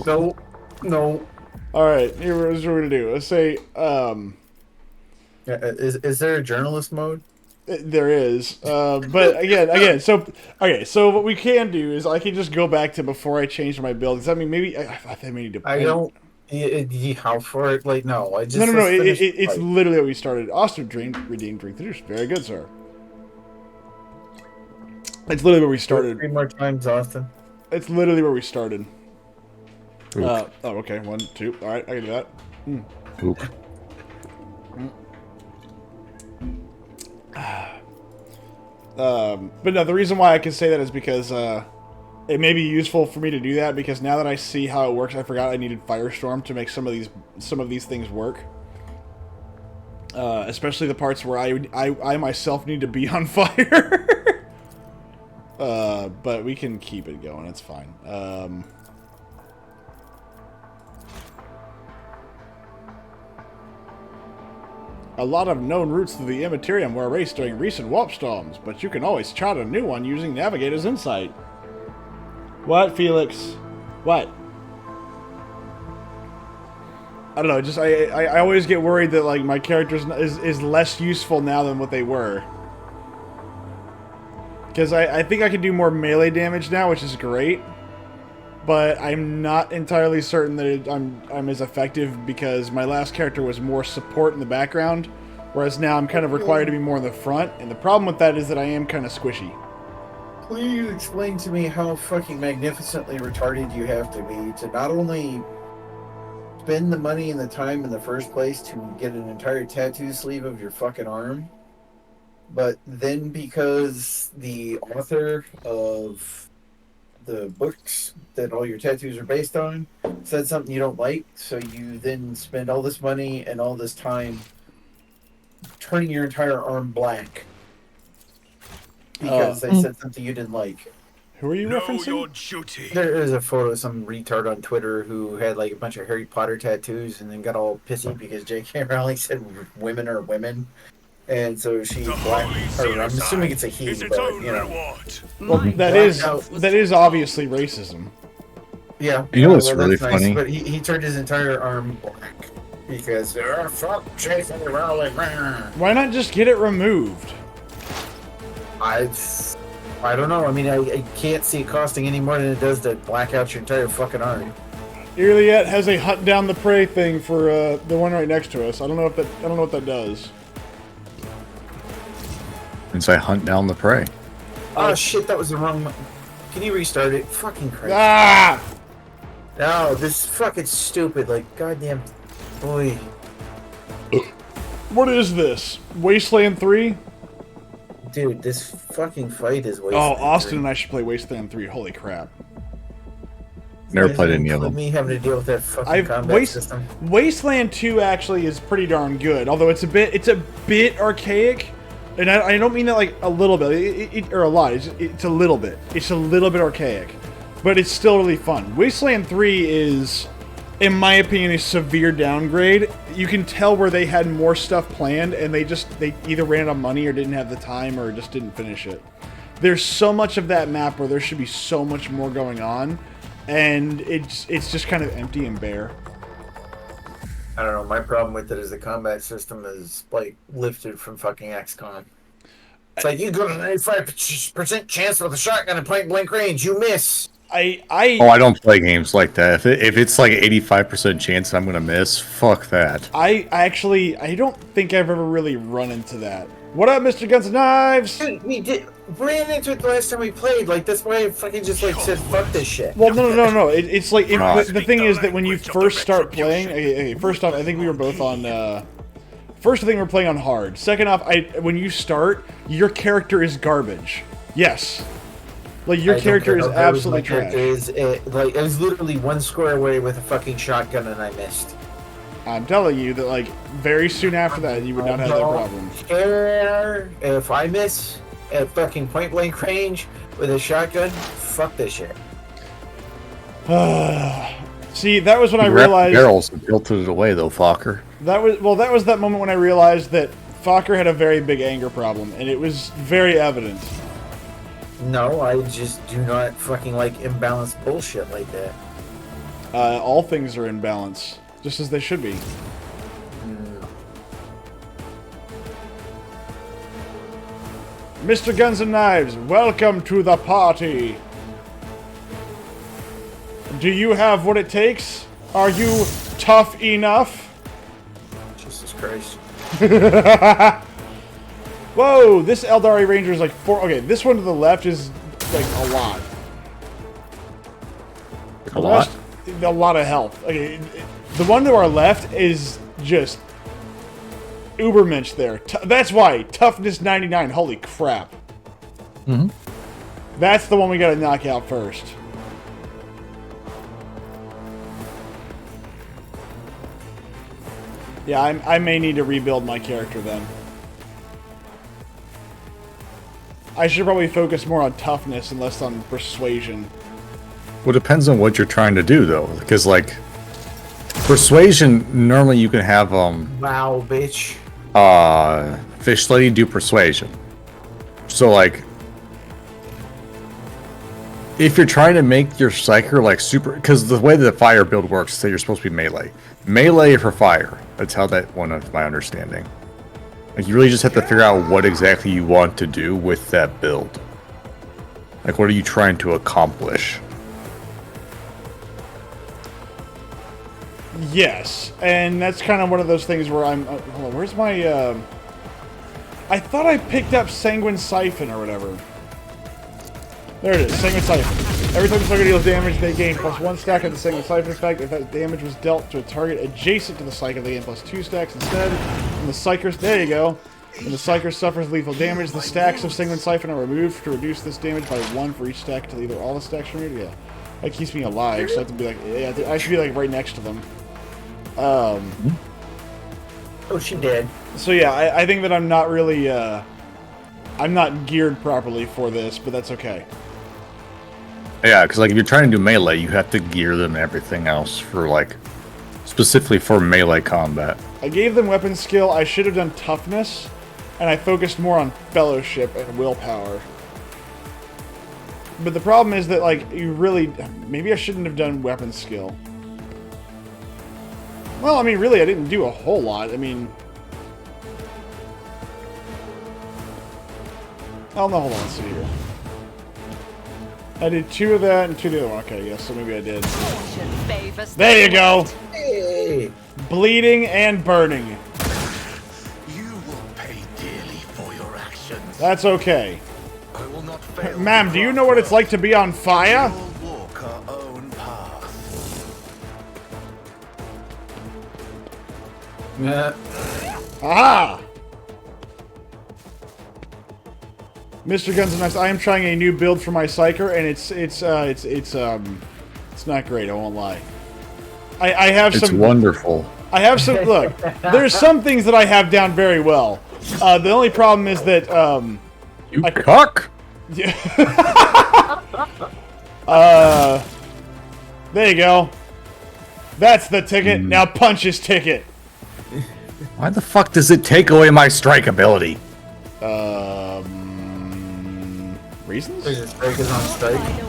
No, no. Alright, here's what we're gonna do. Let's say, Is there a journalist mode? there is. But again, so what we can do is I can just go back to before I changed my build. Because I mean, maybe I think we need to. I don't. How far? Like, no. I just. No. let's finish the It's fight. literally what we started. Austin redeemed drink the juice. Very good, sir. It's literally where we started. 3 more times, Austin. It's literally where we started. Oh, okay. 1, 2. All right, I can do that. Oop. But no, the reason why I can say that is because it may be useful for me to do that because now that I see how it works, I forgot I needed Firestorm to make some of these things work. Especially the parts where I myself need to be on fire. But we can keep it going. It's fine. A lot of known routes to the Immaterium were erased during recent warp storms, but you can always chart a new one using Navigator's Insight. What, Felix? What? I don't know, just I always get worried that like my character is less useful now than what they were. Because I think I can do more melee damage now, which is great. But I'm not entirely certain that I'm as effective because my last character was more support in the background, whereas now I'm kind of required to be more in the front. And the problem with that is that I am kind of squishy. Please explain to me how fucking magnificently retarded you have to be to not only spend the money and the time in the first place to get an entire tattoo sleeve of your fucking arm, but then because the author of the books that all your tattoos are based on said something you don't like, so you then spend all this money and all this time turning your entire arm black because they said something you didn't like. Who are you Know referencing? your duty. There is a photo of some retard on Twitter who had like a bunch of Harry Potter tattoos and then got all pissy because J.K. Rowling said women are women. And so she The black, holy or I'm assuming it's a he, is its but own you know. reward. Well, that is obviously racism. Yeah. You know what's well, really that's nice, funny? But he turned his entire arm black because fuck J.K. Rowling. Why not just get it removed? I don't know. I mean, I can't see it costing any more than it does to black out your entire fucking arm. Iliet has a hunt down the prey thing for the one right next to us. I don't know what that does. And so I hunt down the prey. Oh shit, that was the wrong. Can you restart it? Fucking Christ. Ah! No, this is fucking stupid. Like, goddamn. Boy. What is this? Wasteland 3? Dude, this fucking fight is wasted. Oh, Austin and I should play Wasteland 3. Holy crap. Never played any of them. Me having to deal with that fucking combat system. Wasteland 2 actually is pretty darn good, although it's a bit archaic. And I don't mean that like a little bit, or a lot. It's a little bit. It's a little bit archaic, but it's still really fun. Wasteland 3 is, in my opinion, a severe downgrade. You can tell where they had more stuff planned, and they either ran out of money or didn't have the time or just didn't finish it. There's so much of that map where there should be so much more going on, and it's just kind of empty and bare. I don't know. My problem with it is the combat system is like lifted from fucking XCOM. It's like you got a 95% chance with a shotgun at point blank range. You miss. Oh, I don't play games like that. If it's like 85% chance I'm gonna miss, fuck that. I don't think I've ever really run into that. What up, Mr. Guns and Knives? Dude, we ran into it the last time we played. Like that's why I fucking just like said fuck this shit. Well, no. It's like Right. the thing is that when you first start playing. Okay, first off, I think we were both on. First thing we're playing on hard. Second off, when you start, your character is garbage. Yes, like your character is absolutely trash. Like I was literally one square away with a fucking shotgun and I missed. I'm telling you that like very soon after that, you would not have that problem. If I miss at fucking point blank range with a shotgun, fuck this shit. See, that was when I You wrapped realized. barrels and filtered it away, though, fucker. That was that moment when I realized that Fokker had a very big anger problem, and it was very evident. No, I just do not fucking like imbalanced bullshit like that. All things are in balance, just as they should be. Mr. Guns and Knives, welcome to the party. Do you have what it takes? Are you tough enough? Jesus Christ. Whoa, this Eldari Ranger is like 4. Okay, this one to the left is like a lot. A lot? A lot of health. Okay, the one to our left is just Ubermensch there. That's why. Toughness 99. Holy crap. Mm-hmm. That's the one we gotta knock out first. Yeah, I may need to rebuild my character then. I should probably focus more on toughness and less on persuasion. Well, it depends on what you're trying to do, though. Because, like, persuasion, normally you can have, Wow, bitch. Fish Lady do persuasion. So, like, if you're trying to make your Psyker, like, super... Because the way the fire build works is that you're supposed to be melee. Melee for fire. That's how that one of my understanding. Like, you really just have to figure out what exactly you want to do with that build. Like, what are you trying to accomplish? Yes, and that's kind of one of those things where I'm... hold on, where's my... I thought I picked up Sanguine Siphon or whatever. There it is, Sanguine Siphon. Every time the Psyker deals damage, they gain +1 stack of the Sanguine Siphon effect. If that damage was dealt to a target adjacent to the Psyker, they gain +2 stacks instead. And the Psyker... There you go. When the Psyker suffers lethal damage, the stacks of Sanguine Siphon are removed to reduce this damage by 1 for each stack till either all the stacks are removed. Yeah. That keeps me alive, so I have to be like... Yeah, I should be like right next to them. Oh, she did. So yeah, I think that I'm not really, I'm not geared properly for this, but that's okay. Yeah, because like if you're trying to do melee, you have to gear them and everything else for like specifically for melee combat. I gave them weapon skill. I should have done toughness, and I focused more on fellowship and willpower. But the problem is that like you really, maybe I shouldn't have done weapon skill. Well, I mean, really, I didn't do a whole lot. I mean... Oh, no, hold on, let's see here. I did 2 of that and 2 of the other one. Okay, yes, so maybe I did. There you go! Hey! Bleeding and burning. You will pay dearly for your actions. That's okay. I will not fail. Ma'am, do you know what it's like to be on fire? We will walk our own path. Yeah. Aha! Mr. Guns and Knives, I am trying a new build for my Psyker, and it's not great, I won't lie. I have It's some... wonderful. I have some... Look, there's some things that I have down very well. The only problem is that, You cock! yeah. There you go. That's the ticket. Now punch his ticket. Why the fuck does it take away my strike ability? Reasons? There's a strike is on strike.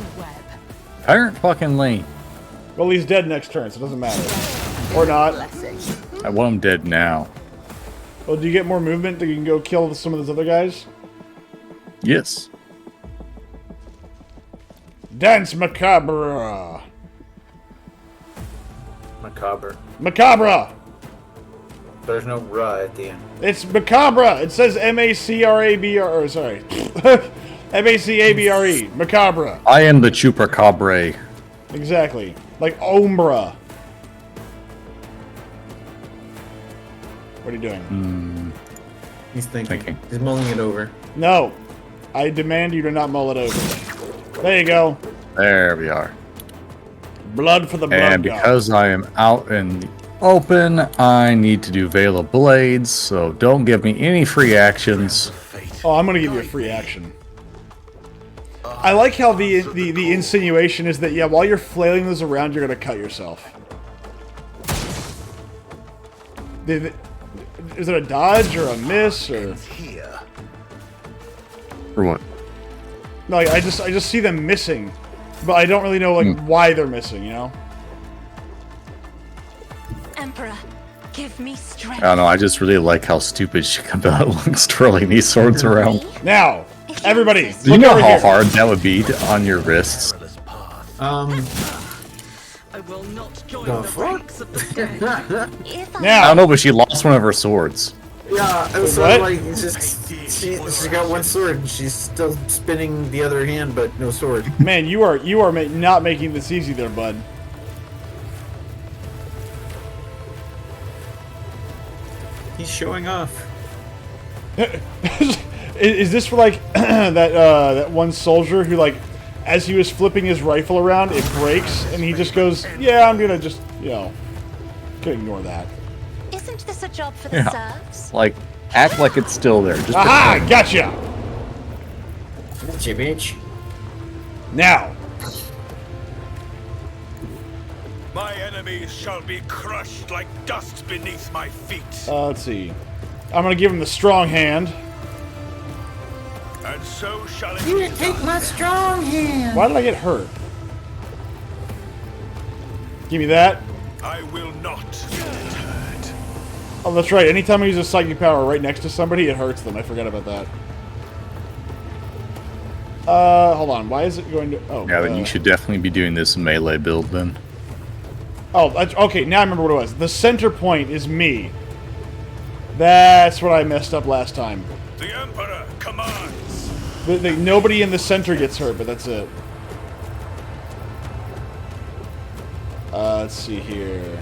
Parent fucking lane. Well, he's dead next turn, so it doesn't matter. Or not. I want him dead now. Well, do you get more movement that you can go kill some of those other guys? Yes. Dance Macabre. Macabre. Macabre. There's no ra at the end. It's Macabre. It says M-A-C-R-A-B-R... Sorry. M-A-C-A-B-R-E. Macabre. I am the Chupacabra. Exactly. Like Ombra. What are you doing? He's thinking. Thinking. He's mulling it over. No. I demand you to not mull it over. There you go. There we are. Blood for the blood And god. because I am out in the open, I need to do Veil of Blades, so don't give me any free actions. Oh, I'm gonna give you a free action. I like how the insinuation is that, yeah, while you're flailing those around, you're gonna cut yourself. Is it a dodge or a miss or? For what? No, like, I just see them missing, but I don't really know like why they're missing. You know? Emperor, give me strength. I don't know. I just really like how stupid Shikabella looks twirling these swords around. Now, everybody, Do you look know over how here. hard that would be on your wrists? I will not join The the fuck? ranks of the dead. If I Now, don't know, but she lost one of her swords. Yeah, it was Wait, sort of what? like it's just she got one sword and she's still spinning the other hand, but no sword. man, you are not making this easy there, bud. He's showing off. Is this for like that one soldier who like, as he was flipping his rifle around, it breaks and he just goes, "Yeah, I'm gonna just gonna ignore that." Isn't this a job for the Yeah. serfs? Like, act like it's still there. Just Aha! pretend. Gotcha. Gotcha, bitch. Now, My enemies shall be crushed like dust beneath my feet. let's see. I'm gonna give him the strong hand. And so shall it You be didn't take done. my strong hand. Why did I get hurt? Give me that. I will not be deterred. Oh, that's right. Anytime I use a psychic power right next to somebody, it hurts them. I forgot about that. Hold on. Why is it going to? Oh, Yeah, then you should definitely be doing this melee build then. Oh, okay. Now I remember what it was. The center point is me. That's what I messed up last time. The Emperor commands. Nobody in the center gets hurt, but that's it. Let's see here.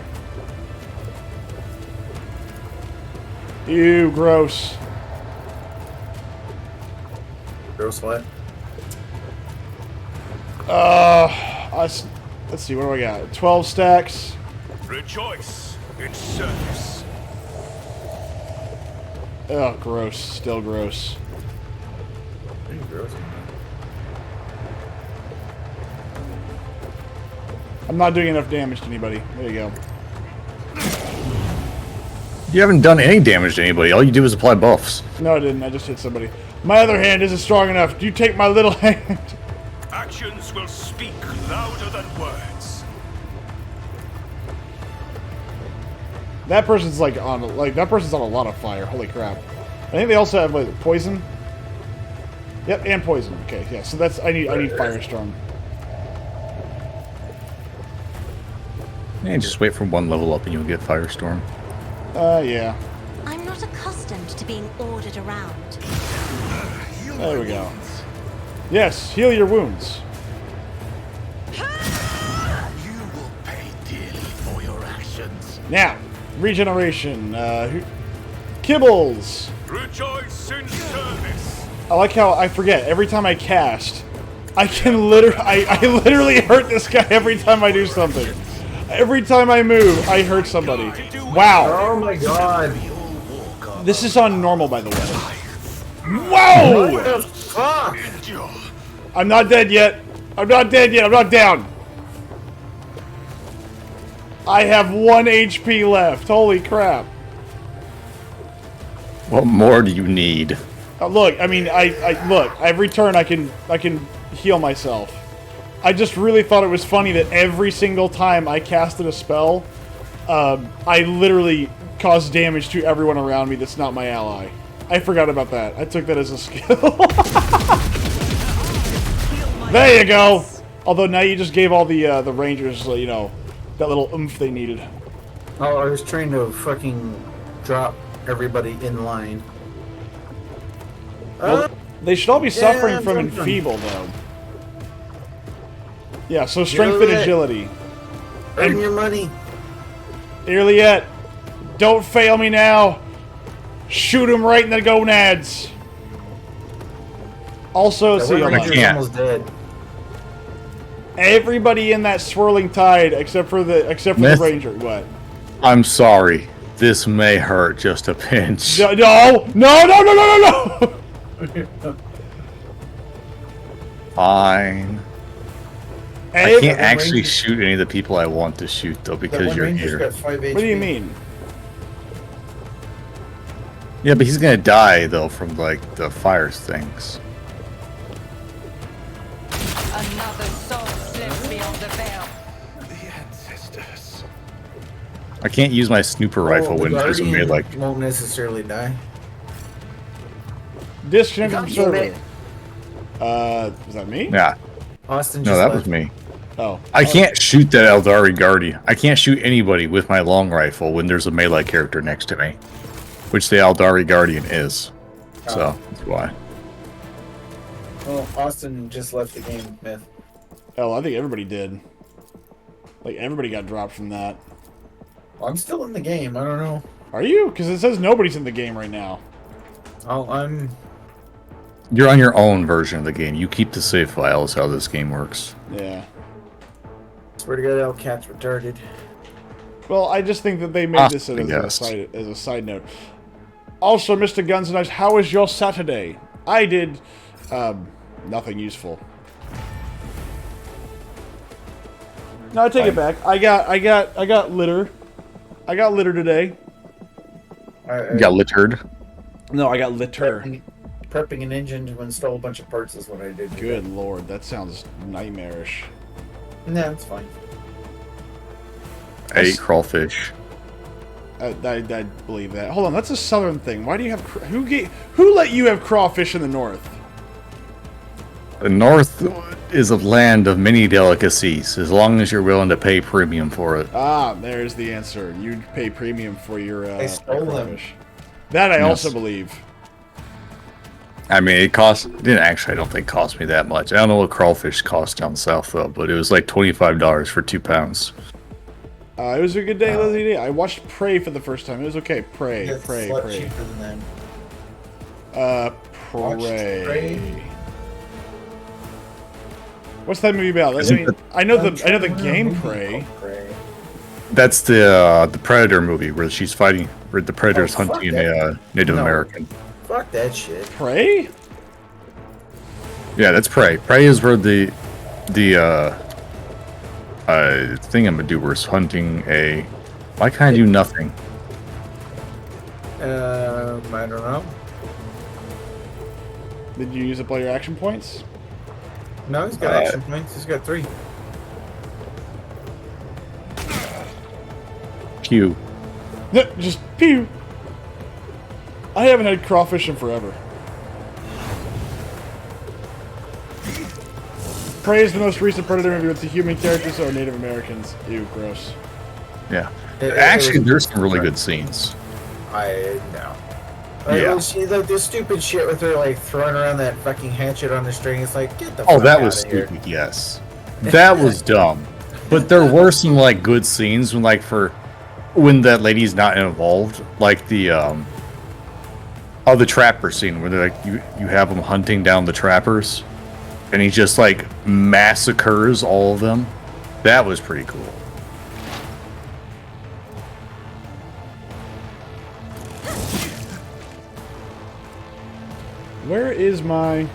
Ew, gross. Gross what? Let's see, what do I got? 12 stacks. Rejoice in service. Oh, gross. Still gross. Pretty gross. I'm not doing enough damage to anybody. There you go. You haven't done any damage to anybody. All you do is apply buffs. No, I didn't. I just hit somebody. My other hand isn't strong enough. You take my little hand. Actions will speak louder than words. That person's like that person's on a lot of fire. Holy crap! I think they also have like poison. Yep, and poison. Okay, yeah. So that's I need Firestorm. And just wait for one level up and you'll get Firestorm. Yeah. I'm not accustomed to being ordered around. There we go. Yes, heal your wounds. You will pay dearly for your actions. Now, regeneration. Kibbles. Rejoice in service. I like how I forget every time I cast. I can I literally hurt this guy every time I do something. Every time I move, I hurt somebody. Wow. Oh my god. This is on normal, by the way. Whoa! What the fuck? Endure. I'm not dead yet. I'm not dead yet. I'm not down. I have 1 HP left. Holy crap. What more do you need? Look, I mean, I look. Every turn, I can heal myself. I just really thought it was funny that every single time I casted a spell, I literally caused damage to everyone around me that's not my ally. I forgot about that. I took that as a skill. There you go. Although now you just gave all the rangers, you know, that little oomph they needed. Oh, I was trying to fucking drop everybody in line. Well, they should all be suffering yeah, from I'm done. enfeeble, though. Yeah, so strength and Get it. agility. Earn your money. Iliet, don't fail me now. Shoot him right in the gonads. Also, That see, one hold on. ranger's can't. almost dead. Everybody in that swirling tide, except for the Myth. ranger. What? I'm sorry. This may hurt just a pinch. No, no, no, no, no, no, no. Fine. I Ev- can't actually Ranger- shoot any of the people I want to shoot though That because one you're ranger's here. got 5 HP. What do you mean? Yeah, but he's gonna die though from like the fire things. Another soul slips beyond the veil. The ancestors. I can't use my snooper rifle the when there's a Guardian melee. won't necessarily die. Disconnect from God damn server. it. Was that me? Yeah, Austin no, just that left. was me. Oh. I can't shoot that Eldari Guardian. I can't shoot anybody with my long rifle when there's a melee character next to me, which the Eldari Guardian is. So that's why. Well, Austin just left the game, Myth. Oh, I think everybody did. Like, everybody got dropped from that. Well, I'm still in the game. I don't know. Are you? Because it says nobody's in the game right now. I'm. You're on your own version of the game. You keep the save files. How this game works. Yeah. Swear to God, Cat's retarded. Well, I just think that they made this Possibly, as a side note. Also, Mr. Guns and Knives, how was your Saturday? I did nothing useful. No, I take it back. I got litter. I got litter today. You got littered. No, I got litter. Prepping an engine to install a bunch of parts is what I did. Good lord, that sounds nightmarish. No, it's fine. I ate crawfish. I believe that. Hold on, that's a southern thing. Why do you have who let you have crawfish in the north? The North is a land of many delicacies, as long as you're willing to pay premium for it. Ah, there's the answer. You pay premium for your I stole them. crawfish. That I Yes. also believe. I mean, it didn't actually, I don't think cost me that much. I don't know what crawfish cost down south though, but it was like $25 for 2 pounds. It was a good day, lazy day. I watched Prey for the first time. It was okay. Prey. It's a lot cheaper than them. Watched Prey. Prey? What's that movie about? I know the game Prey. That's the Predator movie where she's fighting, where the Predator's Oh, fuck hunting that. a Native No. American. Fuck that shit. Prey? Yeah, that's Prey. Prey is where the thingamadoober's hunting a. Why can't I do nothing? I don't know. Did you use up all your action points? No, he's got action points. He's got 3. Q. Just pew. I haven't had crawfish in forever. Prey is the most recent Predator movie with the human characters or Native Americans. Ew, gross. Yeah. It Actually, was- there's some really good scenes. I know. Yeah. Like, see, like, this stupid shit with her, like, throwing around that fucking hatchet on the string. It's like, get the Oh, fuck that outta was here. stupid. Yes, that was dumb. But there were some like good scenes when, like, when that lady's not involved, like the trapper scene where they're like you have him hunting down the trappers, and he just like massacres all of them. That was pretty cool. Where is my...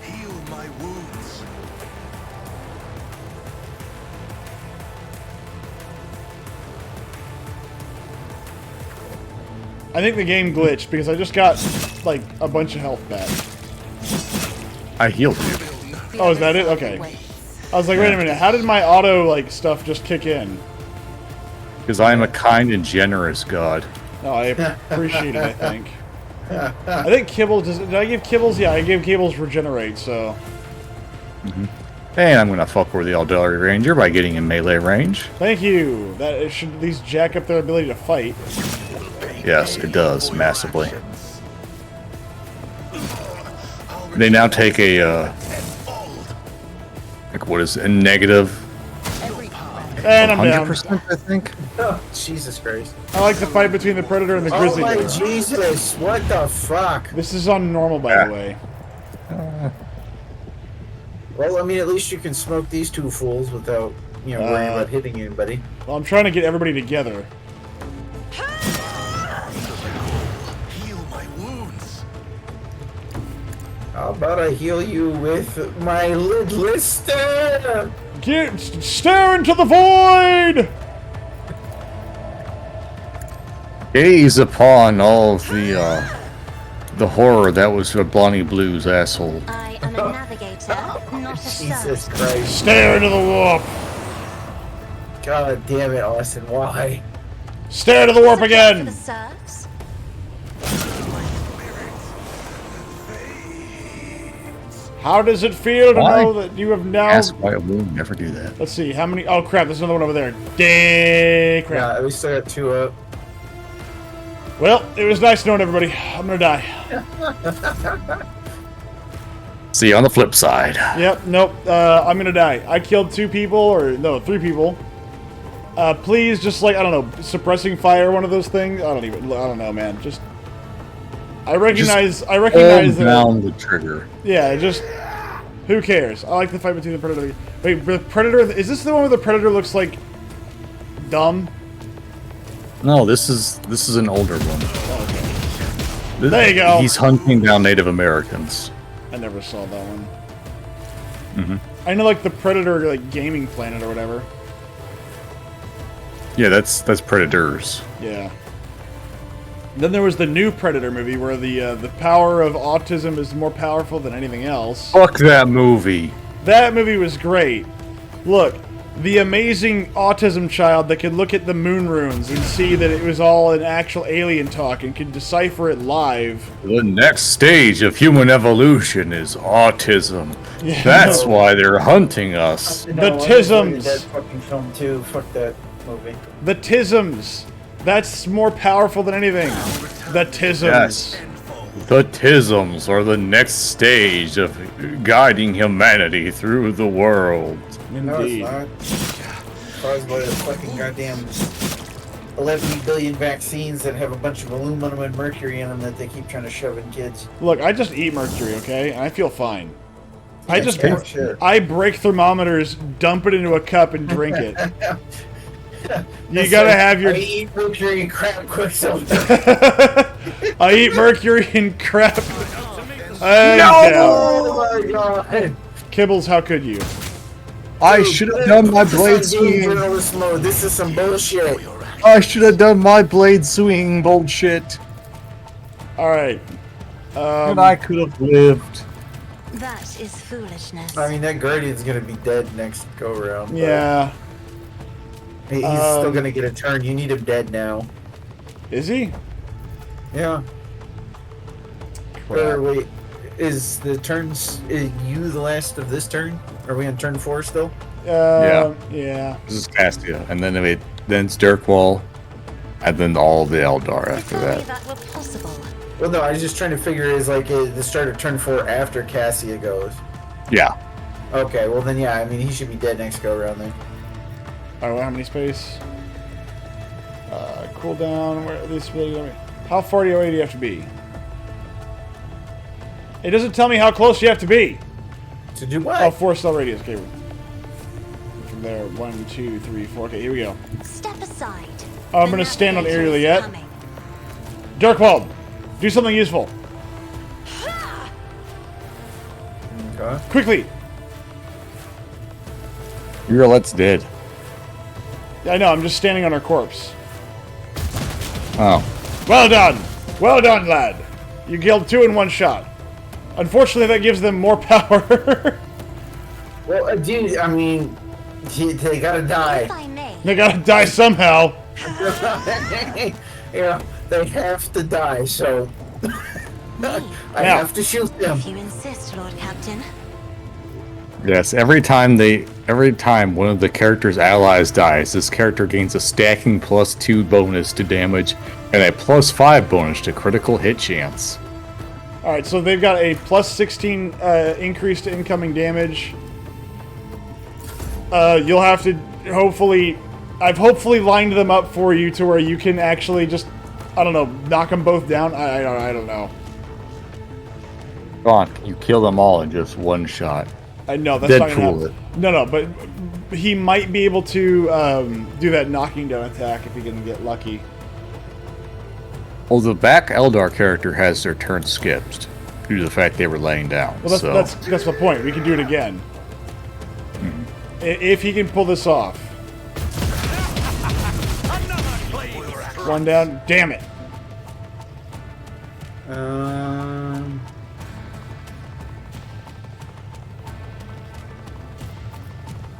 Heal my wounds. I think the game glitched because I just got, like, a bunch of health back. I healed you. Oh, is that it? Okay. I was like, wait a minute, how did my auto, like, stuff just kick in? Because I am a kind and generous god. No, I appreciate it, I think. I think Kibble, did I give Kibbles? Yeah, I gave Kibbles regenerate, so... And I'm gonna fuck with the Eldari Ranger by getting in melee range. Thank you! That it should at least jack up their ability to fight. Yes, it does massively. They now take a like what is it, a negative And I'm down. 100%, I think. Oh, Jesus Christ. I like the fight between the Predator and the Oh Grizzly my Bear. Jesus, what the fuck? This is on normal, by the way. Well, I mean, at least you can smoke these two fools without, worrying about hitting anybody. Well, I'm trying to get everybody together. Heal my wounds. How about I heal you with my lidless stare? Stare into the void! Gaze upon all of the horror that was Bonnie Blue's asshole. I am a navigator, not a Jesus serf. Christ. Stare into the warp. God damn it, Austin. Why? Stare to the warp Is it just for again. the serfs? How does it feel to Why? know that you have now? Ask why it will never do that. Let's see how many. Oh crap! There's another one over there. Dang crap. Yeah, we still got 2 up. Well, it was nice knowing everybody. I'm gonna die. See you on the flip side. Yep. Nope. I'm gonna die. I killed 2 people, or no, 3 people. Please, just like I don't know, suppressing fire, one of those things. I don't know, man. Just. I recognize Hold that. down the trigger. Yeah, just who cares? I like the fight between the Predator. Wait, the Predator, is this the one where the Predator looks like dumb? No, this is an older one. There you go. He's hunting down Native Americans. I never saw that one. I know like the Predator like gaming planet or whatever. Yeah, that's Predators. Yeah. Then there was the new Predator movie where the power of autism is more powerful than anything else. Fuck that movie. That movie was great. Look, the amazing autism child that could look at the moon runes and see that it was all an actual alien talk and could decipher it live. The next stage of human evolution is autism. Yeah. That's why they're hunting us. The No, Tisms. That fucking film too. Fuck that movie. The Tisms. That's more powerful than anything. The Tisms. Yes. The Tisms are the next stage of guiding humanity through the world. No, it's Indeed. not. Caused by the fucking goddamn 11 billion vaccines that have a bunch of aluminum and mercury in them that they keep trying to shove in kids. Look, I just eat mercury, okay? And I feel fine. I just Yeah, sure. I break thermometers, dump it into a cup, and drink it. You gotta have your. I eat mercury and crap quicksilver. I eat mercury and crap. Oh my god! Kibbles, how could you? I should have done my blade This is on game swinging. journalist mode. This is some bullshit. I should have done my blade swinging bullshit. All right. And I could have lived. That is foolishness. I mean, that Guardian's gonna be dead next go around. but Yeah. he's still gonna get a turn. You need him dead now. Is he? Yeah. Or wait, is the turns? Is you the last of this turn? Are we on turn 4 still? Yeah. This is Castia, and then it's Dirkwall, and then all the Eldar If after only that. that were possible. Well, no, I was just trying to figure is like the start of turn 4 after Cassia goes. Yeah. Okay, well then yeah, I mean he should be dead next go around then. All right. How many space? Cooldown. Where this? How far do you have to be? It doesn't tell me how close you have to be. To do what? Oh, 4-star radius. Okay. From there, 1, 2, 3, 4. Okay, here we go. Step aside. Oh, I'm The gonna stand on navigator Ariel is yet. coming. Dirkwald, do something useful. Okay. Quickly. Let's dead. I know, I'm just standing on her corpse. Oh. Well done! Well done, lad! You killed 2 in 1 shot. Unfortunately, that gives them more power. Well, dude, I mean, they gotta If die. I may, They gotta die somehow. Yeah, they have to die. So I Yeah. have to shoot them. if you insist, Lord Captain. Yes, every time one of the character's allies dies, this character gains a stacking +2 bonus to damage and a +5 bonus to critical hit chance. Alright, so they've got a plus 16 increase to incoming damage. You'll have to hopefully... I've hopefully lined them up for you to where you can actually just, I don't know, knock them both down. I don't know. Come on, you kill them all in just one shot. I know that's not Deadpool gonna happen. No, but he might be able to do that knocking down attack if he can get lucky. Well, the back Eldar character has their turn skipped due to the fact they were laying down. Well, so that's the point. We can do it again if he can pull this off. Another blade One down. Damn it.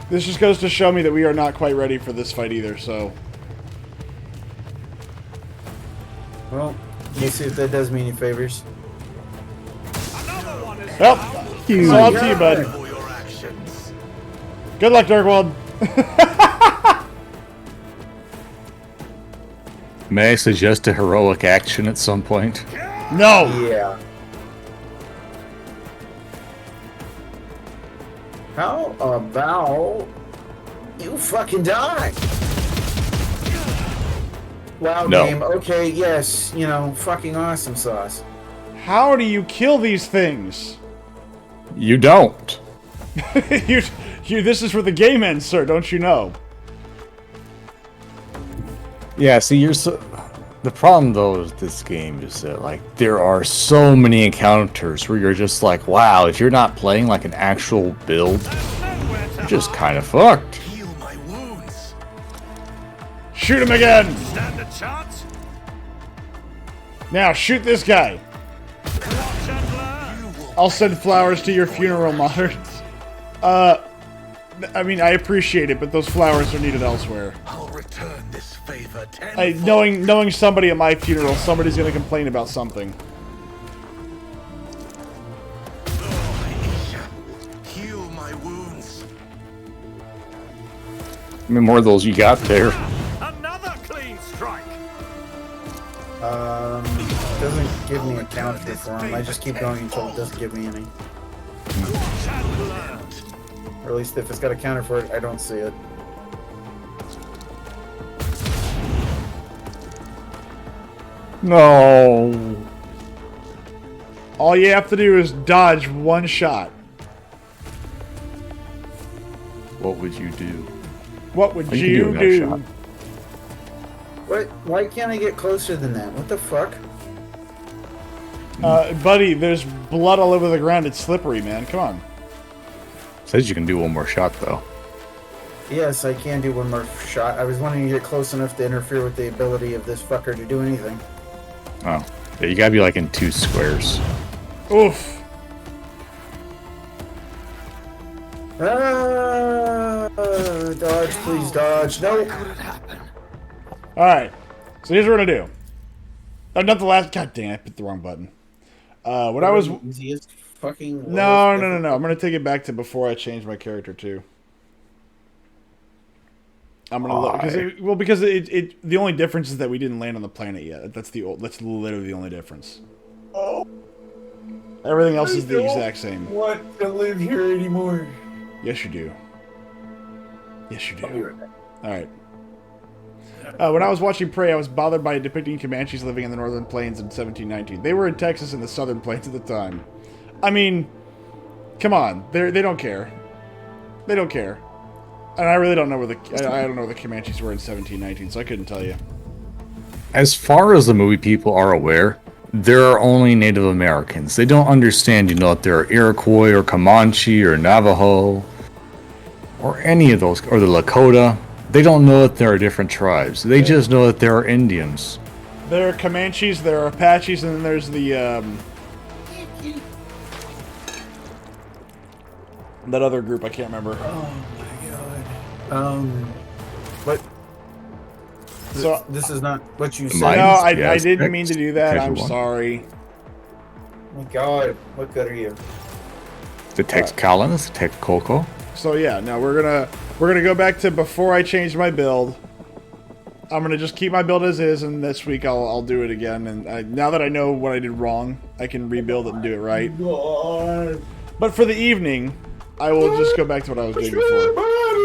This just goes to show me that we are not quite ready for this fight either, so... Well, let's see if that does me any favors. Well, it's all up to you, bud. For your actions. Good luck, Darkwald. May I suggest a heroic action at some point? No! Yeah. How about you fucking die? Wow, No. game. Okay, yes, you know, fucking awesome sauce. How do you kill these things? You don't. This is where the game ends, sir, don't you know? Yeah, see, the problem though with this game is that like there are so many encounters where you're just like, wow, if you're not playing like an actual build, you're just kind of fucked. Heal my wounds. Shoot him again! Stand a chance. Now, shoot this guy. Watch and learn. I'll send flowers to your funeral, moderns. I mean, I appreciate it, but those flowers are needed elsewhere. I'll return this favor tenfold. Knowing somebody at my funeral, somebody's gonna complain about something. Aisha, heal my wounds. I mean, more of those you got there. Another clean strike. Doesn't give me a counter for him. I just keep going until it doesn't give me any. Watch and learn. Or at least if it's got a counter for it, I don't see it. No. All you have to do is dodge one shot. What would you do? What would You you can do do? a shot. What? Why can't I get closer than that? What the fuck? Buddy, there's blood all over the ground. It's slippery, man. Come on. Says you can do one more shot though. Yes, I can do one more shot. I was wanting to get close enough to interfere with the ability of this fucker to do anything. Oh, yeah, you gotta be like in 2 squares. Oof. Dodge, please dodge. Nope. Alright. So here's what we're gonna do. Not the last... God dang, I put the wrong button. When I was... Easiest fucking... No. I'm gonna take it back to before I changed my character too. I'm gonna look because the only difference is that we didn't land on the planet yet. That's literally the only difference. Oh. Everything else is the exact same. Want to live here anymore? Yes, you do. Yes, you I'll be do. right back. All right. When I was watching Prey, I was bothered by depicting Comanches living in the northern plains in 1719. They were in Texas in the southern plains at the time. I mean, come on, they don't care. They don't care. And I really don't know where I don't know where the Comanches were in 1719, so I couldn't tell you. As far as the movie people are aware, there are only Native Americans. They don't understand, that there are Iroquois or Comanche or Navajo or any of those, or the Lakota. They don't know that there are different tribes. They just know that there are Indians. There are Comanches, there are Apaches, and then there's the that other group I can't remember. Oh my god. What? So This is not what you Mine? said. no, I Yes, didn't mean to do that. I'm Casual one. sorry. Oh my god. What good are you? The Texcalans, the Texcoco. So yeah, now we're gonna go back to before I changed my build. I'm gonna just keep my build as is, and this week I'll do it again. And now that I know what I did wrong, I can rebuild it and do it right. God. But for the evening, I will just go back to what I was doing before.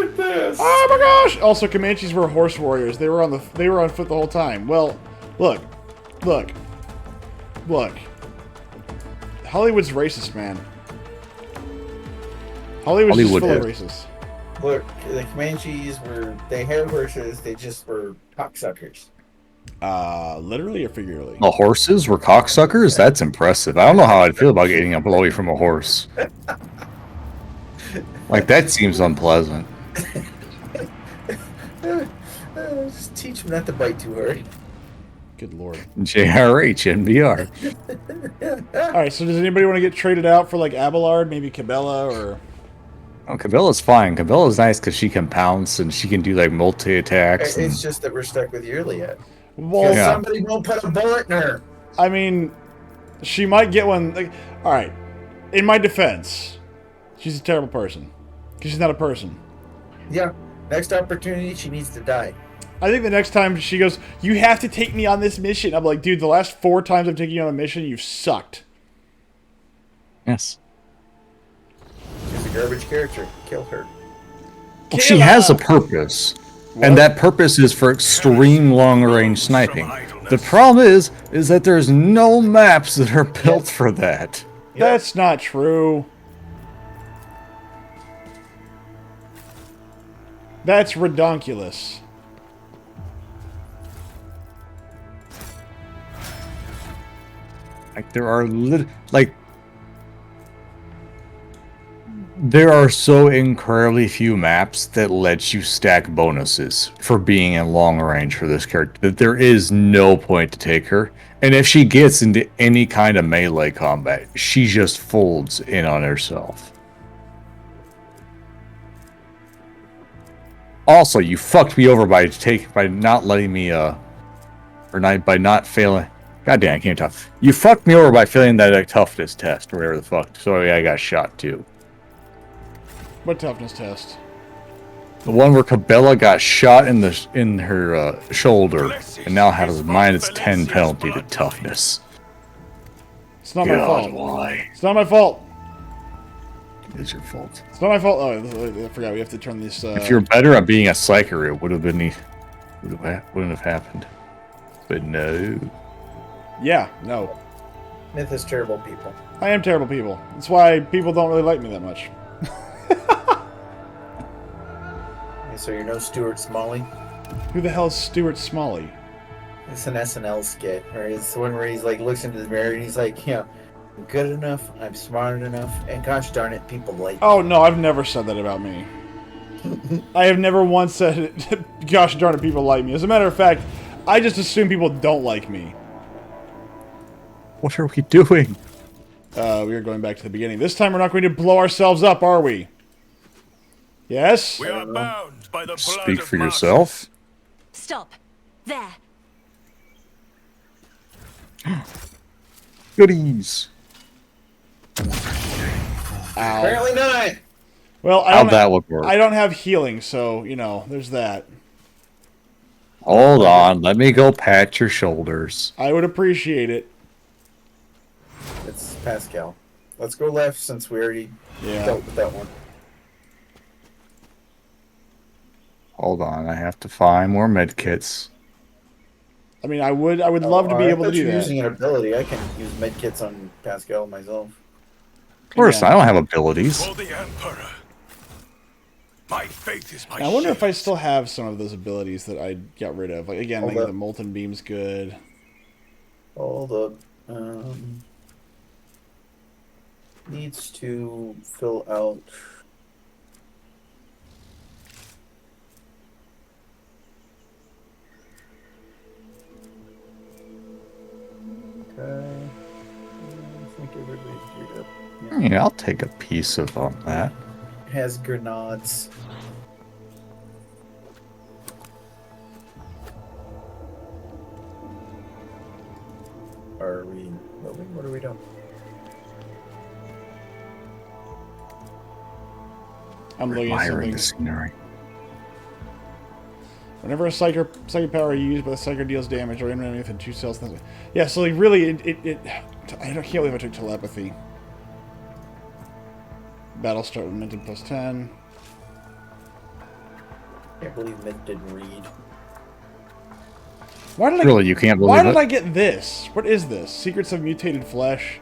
bad at this. Oh my gosh! Also, Comanches were horse warriors. They were on foot the whole time. Well, look. Hollywood's racist, man. Hollywood's just Hollywood full of is. racists. Look, the Comanches they had horses, they just were cocksuckers. Literally or figuratively? The horses were cocksuckers? That's impressive. I don't know how I'd feel about getting a blowy from a horse. Like, that seems unpleasant. Just teach them not to bite too hard. Good lord. JRH NBR. All right, so does anybody want to get traded out for like Abelard, maybe Cabela, or? Oh, Cabella's fine. Cabella's nice because she can pounce and she can do like multi attacks. It's just that we're stuck with Yurliet. Well, Because Yeah. somebody won't put a bullet in her. I mean, she might get one. Like, all right, in my defense, she's a terrible person because she's not a person. Yeah. Next opportunity, she needs to die. I think the next time she goes, you have to take me on this mission. I'm like, dude, the last 4 times I've taken you on a mission, you've sucked. Yes. She's a garbage character. Kill her. Well, she has a purpose. And that purpose is for extreme long range sniping. The problem is that there's no maps that are built for that. That's not true. That's redonkulous. Like there are so incredibly few maps that let you stack bonuses for being in long range for this character that there is no point to take her. And if she gets into any kind of melee combat, she just folds in on herself. Also, you fucked me over by not letting me by not failing. God damn, I can't talk. You fucked me over by failing that toughness test or whatever the fuck. So I got shot too. What toughness test? The one where Cabela got shot in her shoulder and now has a -10 penalty to toughness. It's not my fault. Why? It's not my fault. It's your fault. It's not my fault. Oh, I forgot. We have to turn this. If you're better at being a psyker, it would have been wouldn't have happened. But no. Yeah, no. Myth is terrible people. I am terrible people. That's why people don't really like me that much. So you're no Stuart Smalley? Who the hell is Stuart Smalley? It's an SNL skit, or it's the one where he's like looks into the mirror and he's like, I'm good enough, I'm smart enough, and gosh darn it, people like me. Oh no, I've never said that about me. I have never once said, gosh darn it, people like me. As a matter of fact, I just assume people don't like me. What are we doing? We are going back to the beginning. This time we're not going to blow ourselves up, are we? Yes? We are bound by the blood Speak of for masters. yourself. Stop. There. Goodies. Apparently not. Well, I How'd don't, that would work? I don't have healing, so, there's that. Hold on, let me go pat your shoulders. I would appreciate it. It's Pascal. Let's go left since we already Yeah. dealt with that one. Hold on, I have to find more med kits. I mean, I would love to be able to do you're that. using an ability. I can use medkits on Pascal myself. Of course, Yeah. I don't have abilities. For the Emperor. My faith is my I wonder if I shield. still have some of those abilities that I got rid of. Like, again, Hold like up. the Molten Beam's good. Hold up. Needs to fill out. Okay. I think everybody's geared up. Yeah, I'll take a piece of that. Has grenades. Are we moving? What are we doing? I'm looking at Admiring something. the scenery. Whenever a psychic power is used by the psyker deals damage or enemy within 2 cells. Yeah, so like really, I can't believe I took telepathy. Battle start with Minted plus 10. Can't believe Myth didn't read. Why did I? Really, you can't Why believe did it? I get this? What is this? Secrets of Mutated Flesh.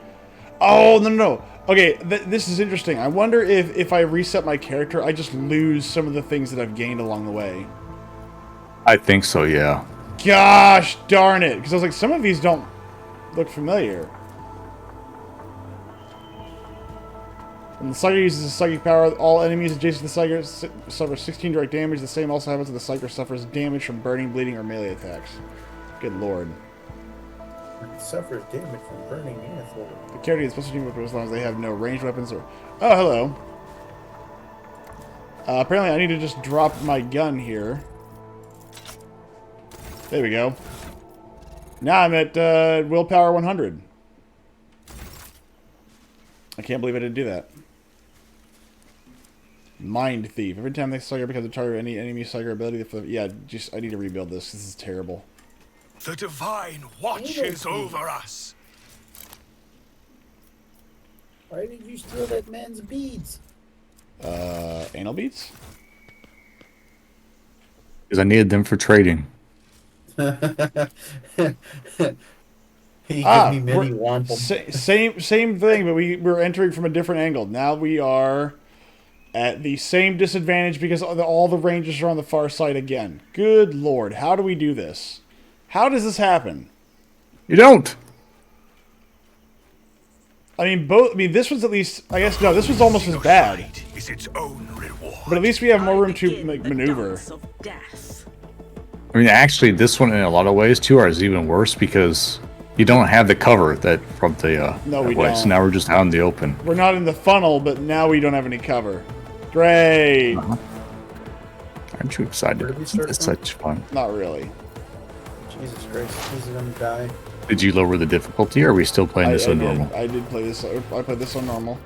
Oh no. Okay, this is interesting. I wonder if I reset my character, I just lose some of the things that I've gained along the way. I think so, yeah. Gosh darn it! Because I was like, some of these don't look familiar. When the Psyker uses a psychic power, all enemies adjacent to the Psyker suffer 16 direct damage. The same also happens when the Psyker suffers damage from burning, bleeding, or melee attacks. Good lord. Suffers damage from burning asshole. The character is supposed to team up as long as they have no ranged weapons or... Oh, hello. Apparently I need to just drop my gun here. There we go. Now I'm at willpower 100. I can't believe I didn't do that. Mind Thief. Every time they sucker becomes a target of any enemy sucker ability. Yeah, just I need to rebuild this. This is terrible. The Divine watches over us. Why did you steal that man's beads? Anal beads? Because I needed them for trading. He gave me many we're- wampum. same thing, but we're entering from a different angle. Now we are at the same disadvantage because all the rangers are on the far side again. Good lord, how do we do this? How does this happen? You don't. I mean, this was at least, I guess, no, this was almost as bad. Fight is its own reward. But at least we have more room to like, maneuver. I mean, actually, this one in a lot of ways too is even worse because you don't have the cover that from the No, we that way. don't. So now we're just out in the open. We're not in the funnel, but now we don't have any cover. Great. Aren't you excited? Where did we start It's from? such fun. Not really. Jesus Christ, he's gonna die. Did you lower the difficulty, or are we still playing this on normal? I did play this. I played this on normal.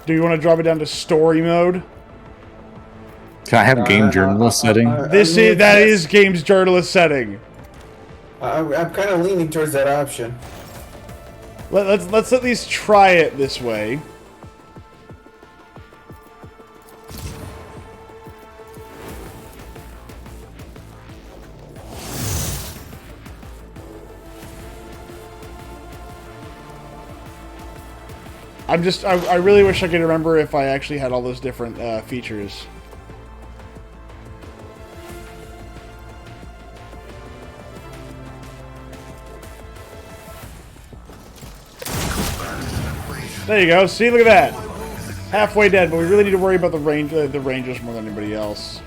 Do you want to drop it down to story mode? Can I have game journalist setting? That is games journalist setting. I'm kind of leaning towards that option. Let's at least try it this way. I really wish I could remember if I actually had all those different features. There you go. See, look at that. Halfway dead, but we really need to worry about the rangers more than anybody else.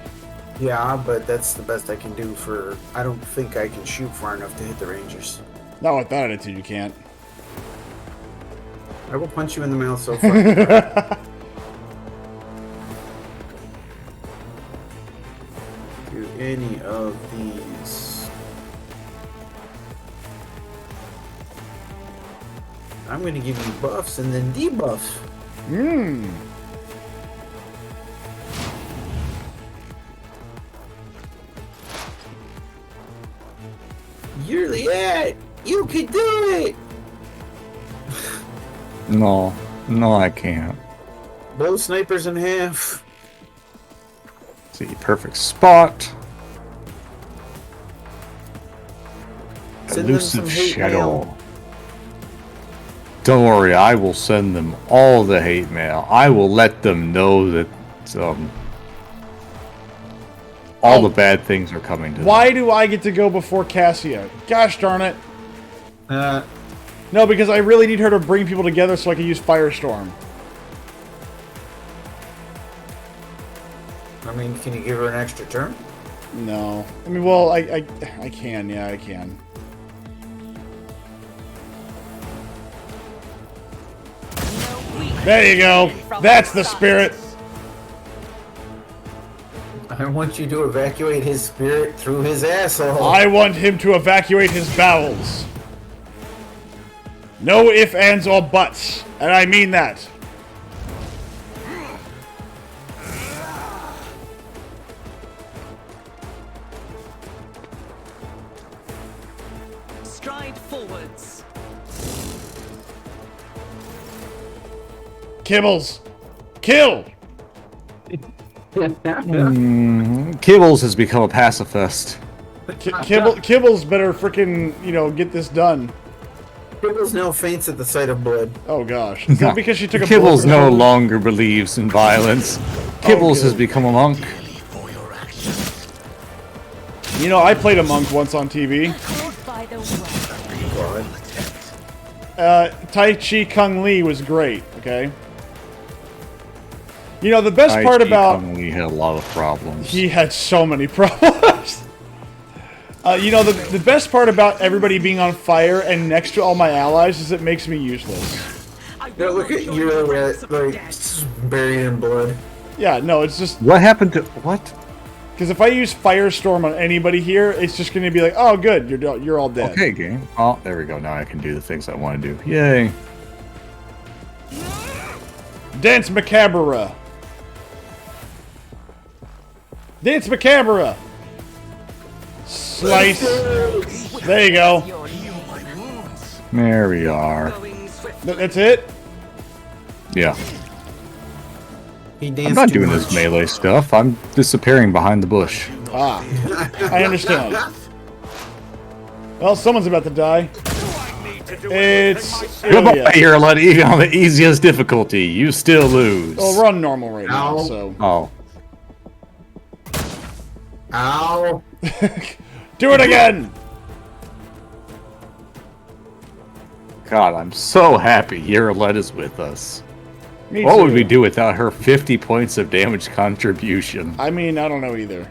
Yeah, but that's the best I can do for... I don't think I can shoot far enough to hit the Rangers. Not with that attitude, you can't. I will punch you in the mouth so far. Do any of these. I'm going to give you buffs and then debuffs. You're the it! You can do it! No, I can't. Blow snipers in half. See, perfect spot. Send them some Elusive hate shadow. mail. Don't worry, I will send them all the hate mail. I will let them know that all the bad things are coming to them. Why do I get to go before Cassia? Gosh darn it. No, because I really need her to bring people together so I can use Firestorm. I mean, can you give her an extra turn? No. I mean, well, I can. Yeah, I can. There you go. That's the spirit. I want you to evacuate his spirit through his asshole. I want him to evacuate his bowels. No ifs, ands, or buts. And I mean that. Stride forwards. Kibbles. Kill. Kibbles has become a pacifist. Kibbles better frickin', get this done. Kibbles now faints at the sight of blood. Oh gosh. Is that because she took a Kibbles bullet no for- longer believes in violence. Kibbles has become a monk. I played a monk once on TV. Caught by the web. Tai Chi Kung Lee was great, okay? The best part Tai Chi about... Kung Lee had a lot of problems. He had so many problems. You know, the best part about everybody being on fire and next to all my allies is it makes me useless. Yeah, look at you, like, buried in blood. Yeah, no, it's just... What happened to... What? Because if I use Firestorm on anybody here, it's just going to be like, oh, good, you're all dead. Okay, game. Oh, there we go. Now I can do the things I want to do. Yay. Dance Macabre. Dance Macabre. Slice. There you go. There we are. That's it? Yeah. He danced I'm not too doing much. this melee stuff. I'm disappearing behind the bush. Ah, I understand. Well, someone's about to die. It's Goodbye, Ilya. you're even on the easiest difficulty. You still lose. Well, we're on normal right now, Ow. so... Oh. Ow! Do it again! God, I'm so happy Yerlet is with us. Me What too. would we do without her 50 points of damage contribution? I mean, I don't know either.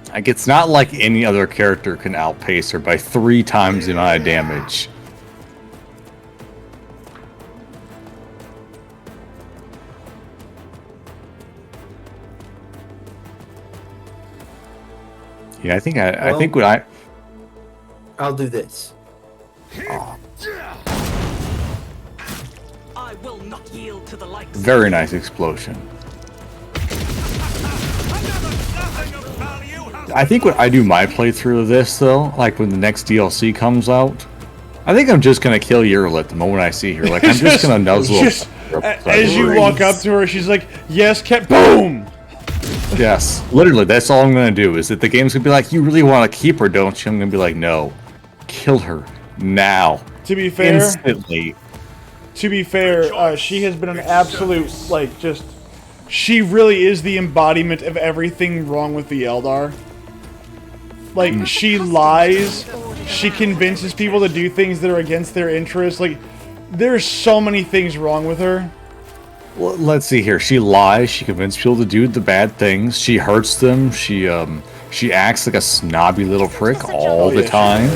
Like, it's not like any other character can outpace her by 3 times the amount of damage. Yeah, I think I think what I'll do this. I will not yield to the likes. very nice explosion. I think when I do my playthrough of this, though, like when the next DLC comes out, I think I'm just gonna kill Yerlet the moment I see her. Like, I'm just gonna nuzzle. Just, as you walk up to her, she's like, yes, cat, boom! Yes, literally, that's all I'm gonna do. Is that the game's gonna be like, you really want to keep her, don't you? I'm gonna be like, no, kill her now, To be fair, instantly. She has been an absolute, like, just... She really is the embodiment of everything wrong with the Eldar. Like, she lies, she convinces people to do things that are against their interests. Like, there's so many things wrong with her. Well, let's see here. She lies. She convinces people to do the bad things. She hurts them. She acts like a snobby little prick all the time,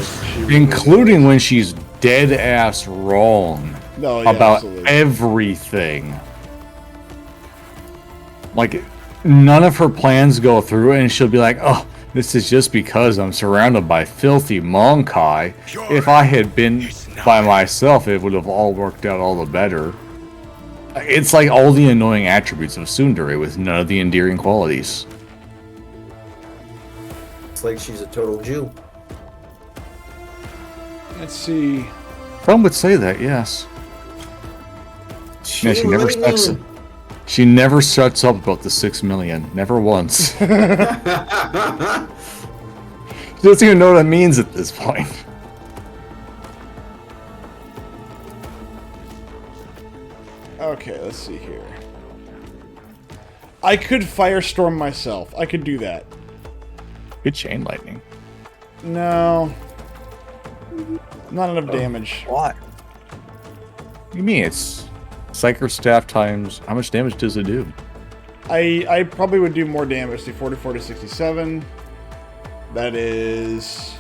including when she's dead ass wrong No, yeah, about absolutely. everything. Like, none of her plans go through, and she'll be like, "Oh, this is just because I'm surrounded by filthy Monkai. If I had been by myself, it would have all worked out all the better." It's like all the annoying attributes of Tsundere with none of the endearing qualities. It's like she's a total Jew. Let's see. Some would say that, yes. Yeah, she never what do you shuts. mean? She never shuts up about the 6 million. Never once. She doesn't even know what it means at this point. Okay, let's see here. I could Firestorm myself. I could do that. Good chain lightning. No. Not enough damage. What? What do you mean? It's Psyker Staff times... How much damage does it do? I probably would do more damage. See, 44 to 67. That is...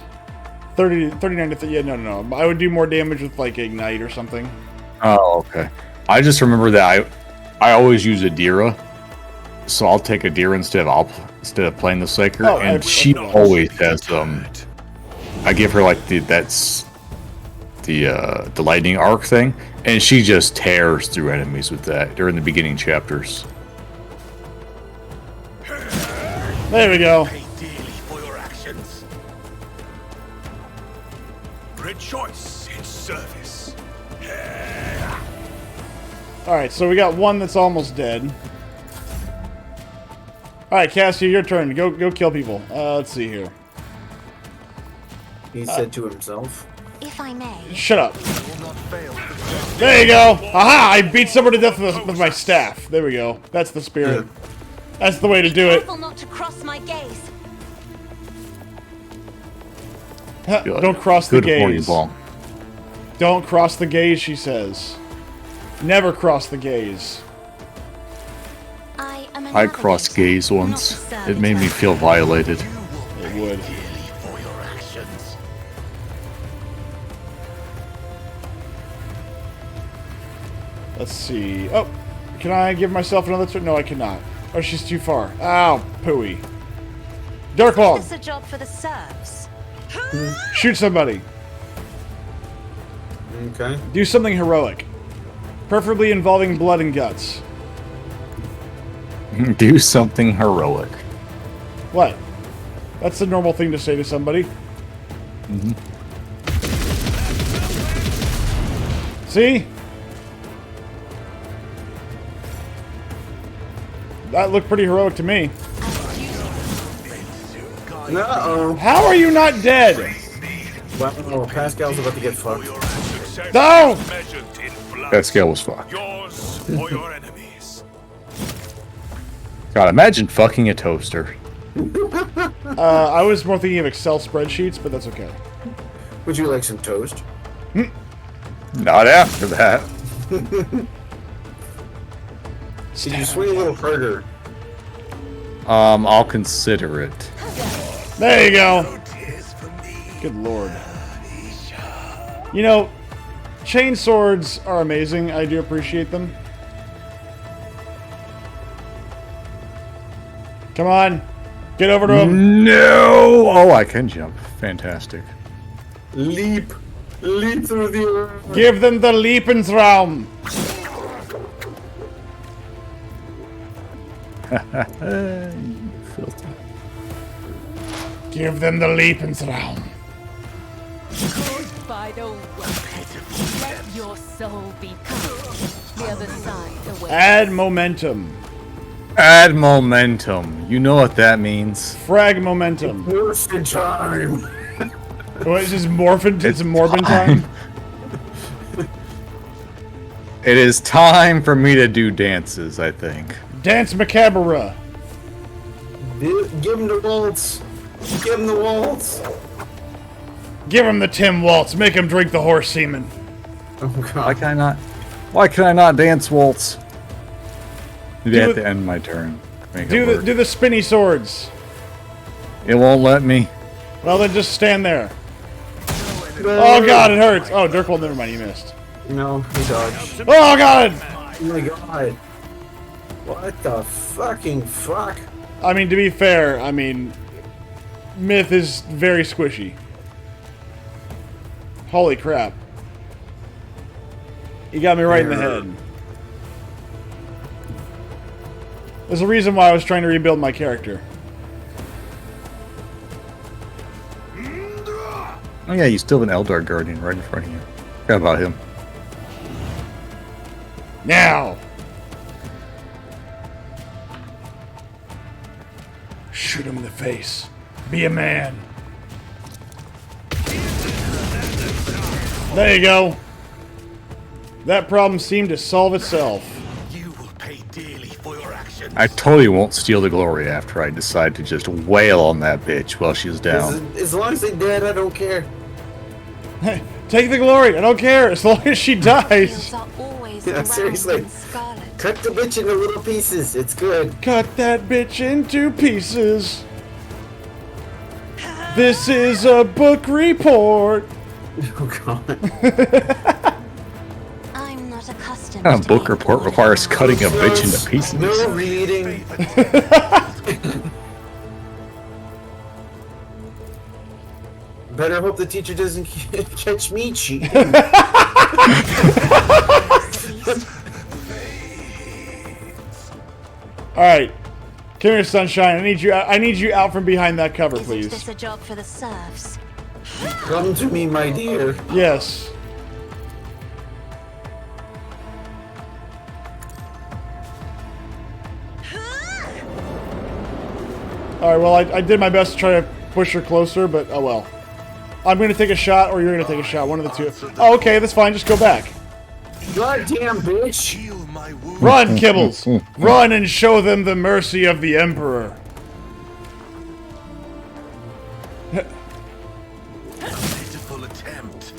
39 to... Yeah, no. I would do more damage with, like, Ignite or something. Oh, okay. I just remember that I always use Adira. So I'll take Adira instead of playing the Psyker. Oh, and she always has... I give her, like, the lightning arc thing, and she just tears through enemies with that during the beginning chapters. There we go. Pay dearly for your actions. Rejoice in service. Alright, so we got one that's almost dead. Alright, Cassia, your turn. Go kill people. Let's see here. He said to himself. If I may. Shut up. There you go. Aha! I beat someone to death with my staff. There we go. That's the spirit. That's the way to do it. Careful not to cross my gaze. Don't cross the Good for you, gaze. Ball. Don't cross the gaze, she says. Never cross the gaze. I am I crossed gaze once. It made me feel violated. It would. Let's see. Oh, can I give myself another turn? No, I cannot. Oh, she's too far. Ow, pooey. Darklaw, Is this a job for the serfs? shoot somebody. Okay. Do something heroic. Preferably involving blood and guts. Do something heroic. What? That's the normal thing to say to somebody. See? That looked pretty heroic to me. Uh-oh. How are you not dead? Wow, Pascal's about to get fucked. No! Measured in blood. That scale was fucked. Yours or your enemies. God, imagine fucking a toaster. I was more thinking of Excel spreadsheets, but that's okay. Would you like some toast? Not after that. Did you swing a little harder? I'll consider it. There you go. Good lord. You know, chain swords are amazing. I do appreciate them. Come on. Get over to him. No! Oh, I can jump. Fantastic. Leap! Leap through the air! Give them the Lebensraum. Filthy. Give them the Lebensraum. By the way, let your soul be pure. The other side awaits. Add momentum. Add momentum. You know what that means. Frag momentum. Morphin time! What is this morphin? It's Morbin time? It is time for me to do dances, I think. Dance macabre. Give him the waltz! Give him the waltz! Give him the Tim Waltz. Make him drink the horse semen. Oh Why god. can I not? Why can I not dance waltz? Maybe I Do have it- to end my turn. Make it Do work. the spinny swords. It won't let me. Well, then just stand there. Oh god, it hurts. Oh, Dirkwall, never mind, you missed. No, he dodged. Oh god! Oh my god. What the fucking fuck? I mean, to be fair, I mean, Myth is very squishy. Holy crap. You got me right in the head. There's a reason why I was trying to rebuild my character. Oh yeah, you still have an Eldar Guardian right in front of you. Forgot about him. Now! Shoot him in the face. Be a man. There you go. That problem seemed to solve itself. You will pay dearly for your actions. I totally won't steal the glory after I decide to just wail on that bitch while she's down. As long as they're dead, I don't care. Hey, take the glory. I don't care as long as she dies. Fields are always Yeah, around seriously. in scarlet. Cut the bitch into little pieces. It's good. Cut that bitch into pieces. This is a book report. Oh god. I'm not accustomed A to book being report ordered requires around. cutting a bitch into pieces. No reading. Better hope the teacher doesn't catch me cheating. All right, come here, Sunshine. I need you out from behind that cover, Isn't please. this a job for the serfs? Come to me, my dear. Yes. All right. Well, I did my best to try to push her closer, but oh well. I'm gonna take a shot, or you're gonna take a shot. One of the two. Oh, okay, that's fine. Just go back. Goddamn bitch. Heal my wound. Run, Kibbles! Run and show them the mercy of the Emperor. Pitiful attempt.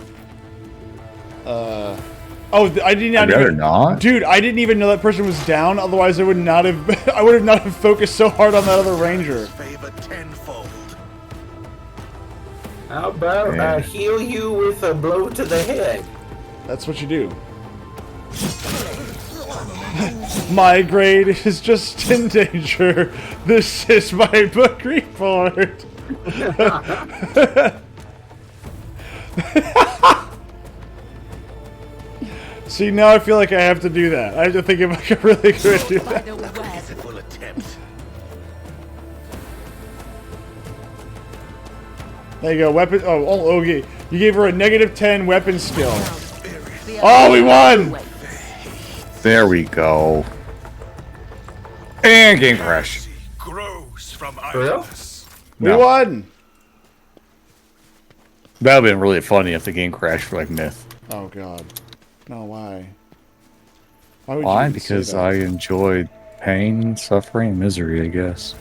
Oh, I did not I'd rather even. not. Dude, I didn't even know that person was down. Otherwise, I would not have. I would have not have focused so hard on that other ranger. Favor tenfold. How about Yeah. I heal you with a blow to the head? That's what you do. My grade is just in danger. This is my book report. See, now I feel like I have to do that. I have to think if I can really go do By that. the web. Pitiful attempt. There you go, weapon. Oh, okay. You gave her a -10 weapon skill. The Oh, we won! waits. There we go. And game crash. Grows from real? idleness. We No. won! That would have been really funny if the game crashed for like Myth. Oh, God. No, why? Why would Why? you even say Because that? I enjoyed pain, suffering, and misery, I guess.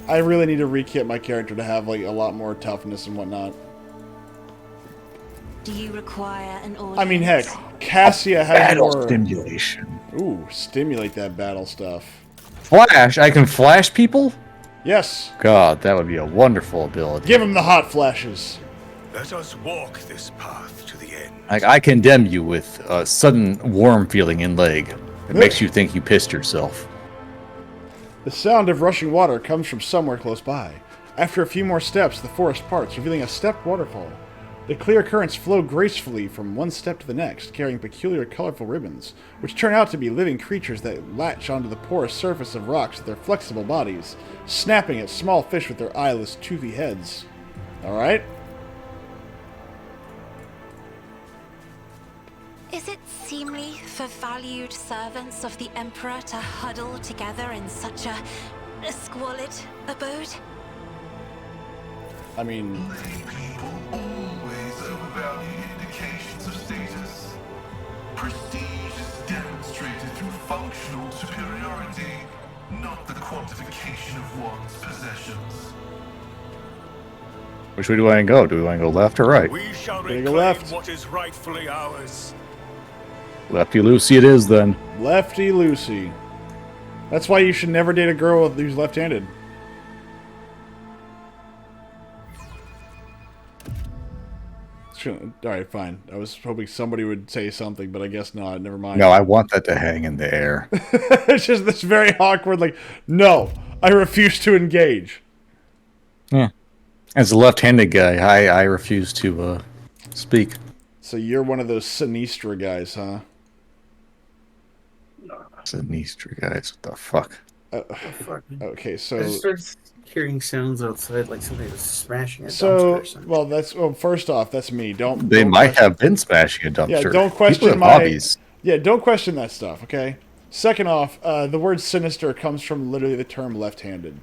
I really need to rekit my character to have, like, a lot more toughness and whatnot. Do you require an audience? I mean, heck, Cassia has Battle more... stimulation. Ooh, stimulate that battle stuff. Flash? I can flash people? Yes! God, that would be a wonderful ability. Give him the hot flashes! Let us walk this path to the end. Like, I condemn you with a sudden warm feeling in leg. It makes you think you pissed yourself. The sound of rushing water comes from somewhere close by. After a few more steps, the forest parts, revealing a stepped waterfall. The clear currents flow gracefully from one step to the next, carrying peculiar colorful ribbons, which turn out to be living creatures that latch onto the porous surface of rocks with their flexible bodies, snapping at small fish with their eyeless, toothy heads. Alright? Is it seemly for valued servants of the Emperor to huddle together in such a squalid abode? I mean, People always overvalue indications of status. Prestige is demonstrated through functional superiority, not the quantification of one's possessions. Which way do I want to go? Do we want to go left or right? We shall Gonna reclaim go left. what is rightfully ours. Lefty Lucy it is then. Lefty Lucy. That's why you should never date a girl who's left-handed. Alright, fine. I was hoping somebody would say something, but I guess not. Never mind. No, I want that to hang in the air. It's just this very awkward, like, no, I refuse to engage. Yeah. As a left-handed guy, I refuse to speak. So you're one of those Sinistra guys, huh? Sinistra guys, what the fuck? Fuck. Okay, I so... just started hearing sounds outside like somebody was smashing a dumpster or something. Well, that's... Well, first off, that's me. Don't... They don't might question- have been smashing a dumpster. Yeah, don't question People have my... hobbies. Yeah, don't question that stuff, okay? Second off, the word sinister comes from literally the term left-handed.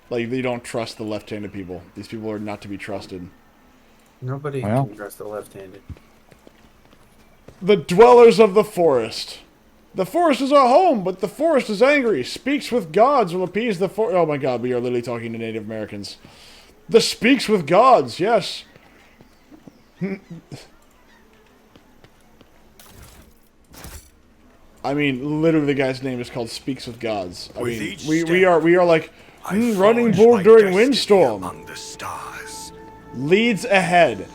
Like, you don't trust the left-handed people. These people are not to be trusted. Nobody Well. can trust the left-handed. The dwellers of the forest. The forest is our home, but the forest is angry. Speaks with gods will appease the forest. Oh my god, we are literally talking to Native Americans. The speaks with gods, yes. I mean, literally, the guy's name is called Speaks with Gods. I With mean, each we step, are like I running forge bull my during destiny windstorm. among the stars. Leads ahead.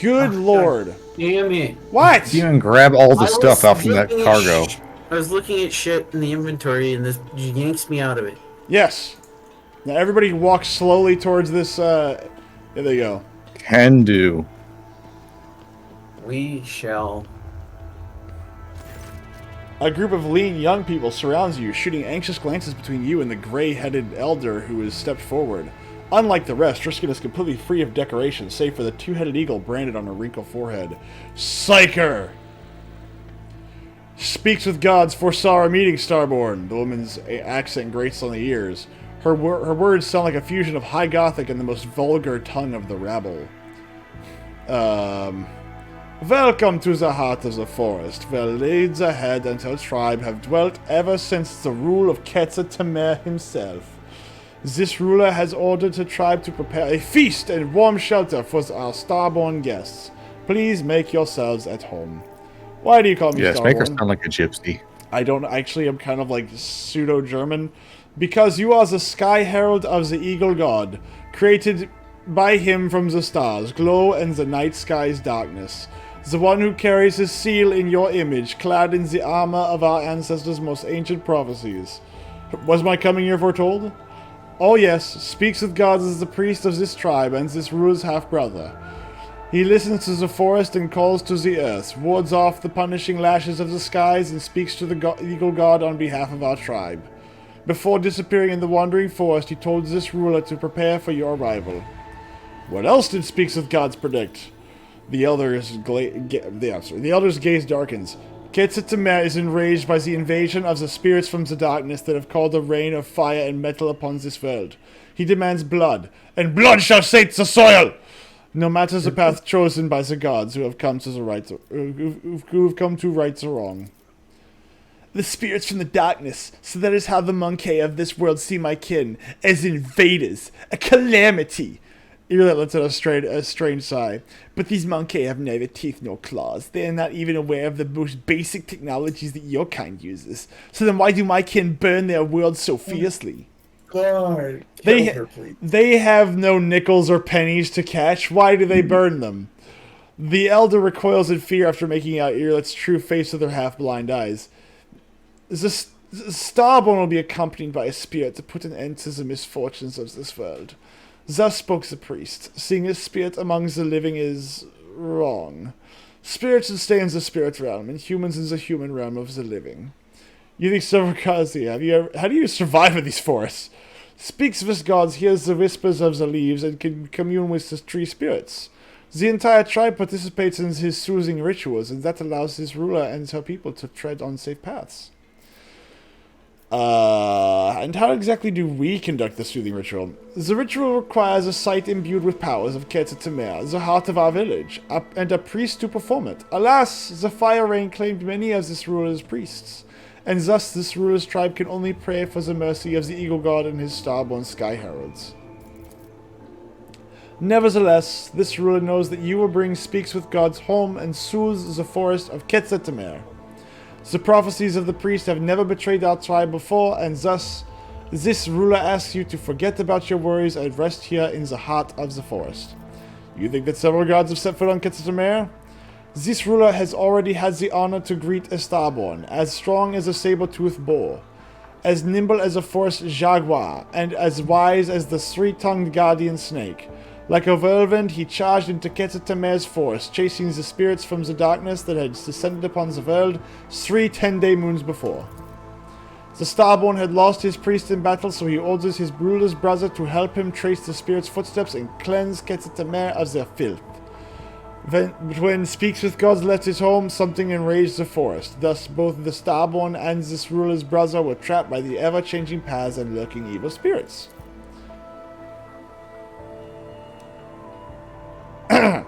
Good lord. Damn it. What? You can grab all the I stuff was out from that looking at cargo. I was looking at shit in the inventory and this yanks me out of it. Yes. Now everybody walk slowly towards this. There they go. Can do. We shall. A group of lean young people surrounds you, shooting anxious glances between you and the gray-headed elder who has stepped forward. Unlike the rest, her skin is completely free of decoration, save for the two-headed eagle branded on her wrinkled forehead. Psyker! Speaks with gods, foresaw our meeting, Starborn. The woman's accent grates on the ears. Her words sound like a fusion of High Gothic and the most vulgar tongue of the rabble. Welcome to the heart of the forest, where leads ahead and her tribe have dwelt ever since the rule of Quetzal Temer himself. This ruler has ordered the tribe to prepare a feast and warm shelter for our starborn guests. Please make yourselves at home. Why do you call me Yes, make her Starborn? sound like a gypsy. I don't actually. I'm kind of like pseudo-German, because you are the Sky Herald of the Eagle God, created by him from the stars, glow in the night sky's darkness. The one who carries his seal in your image, clad in the armor of our ancestors' most ancient prophecies. Was my coming here foretold? Oh yes, speaks with gods as the priest of this tribe and this ruler's half-brother. He listens to the forest and calls to the earth, wards off the punishing lashes of the skies, and speaks to the Eagle God on behalf of our tribe. Before disappearing in the wandering forest, he told this ruler to prepare for your arrival. What else did Speaks with Gods predict? The Elder's gaze darkens. Quetzal Temer is enraged by the invasion of the spirits from the darkness that have called a rain of fire and metal upon this world. He demands blood, and blood shall sate the soil! No matter the path chosen by the gods who have come to the right, who have come to right the wrong. The spirits from the darkness, so that is how the monkey of this world see my kin, as invaders, a calamity. Irla lets out a strange sigh. But these monkey have neither teeth nor claws. They are not even aware of the most basic technologies that your kind uses. So then why do my kin burn their world so fiercely? God, kill her, please. They have no nickels or pennies to catch. Why do they burn them? The elder recoils in fear after making out Irlet's true face with her half-blind eyes. The Starborn will be accompanied by a spirit to put an end to the misfortunes of this world. Thus spoke the priest. Seeing a spirit amongst the living is wrong. Spirits should stay in the spirit realm, and humans in the human realm of the living. You think Silverkazi, how do you survive in these forests? Speaks with gods, hears the whispers of the leaves, and can commune with the tree spirits. The entire tribe participates in his soothing rituals, and that allows his ruler and her people to tread on safe paths. And how exactly do we conduct the soothing ritual? The ritual requires a site imbued with powers of Quetzal Temer, the heart of our village, and a priest to perform it. Alas, the fire rain claimed many of this ruler's priests, and thus this ruler's tribe can only pray for the mercy of the Eagle God and his starborn sky heralds. Nevertheless, this ruler knows that you will bring Speaks with Gods home and soothe the forest of Quetzal Temer. The prophecies of the priest have never betrayed our tribe before, and thus, this ruler asks you to forget about your worries and rest here in the heart of the forest. You think that several gods have set foot on Quetzal Temer? This ruler has already had the honor to greet a Starborn, as strong as a saber-toothed boar, as nimble as a forest jaguar, and as wise as the three-tongued guardian snake. Like a whirlwind, he charged into Quetzal Temer's forest, chasing the spirits from the darkness that had descended upon the world 3 10-day moons before. The Starborn had lost his priest in battle, so he orders his ruler's brother to help him trace the spirits' footsteps and cleanse Quetzal Temer of their filth. When Speaks with Gods left his home, something enraged the forest. Thus, both the Starborn and this ruler's brother were trapped by the ever-changing paths and lurking evil spirits. The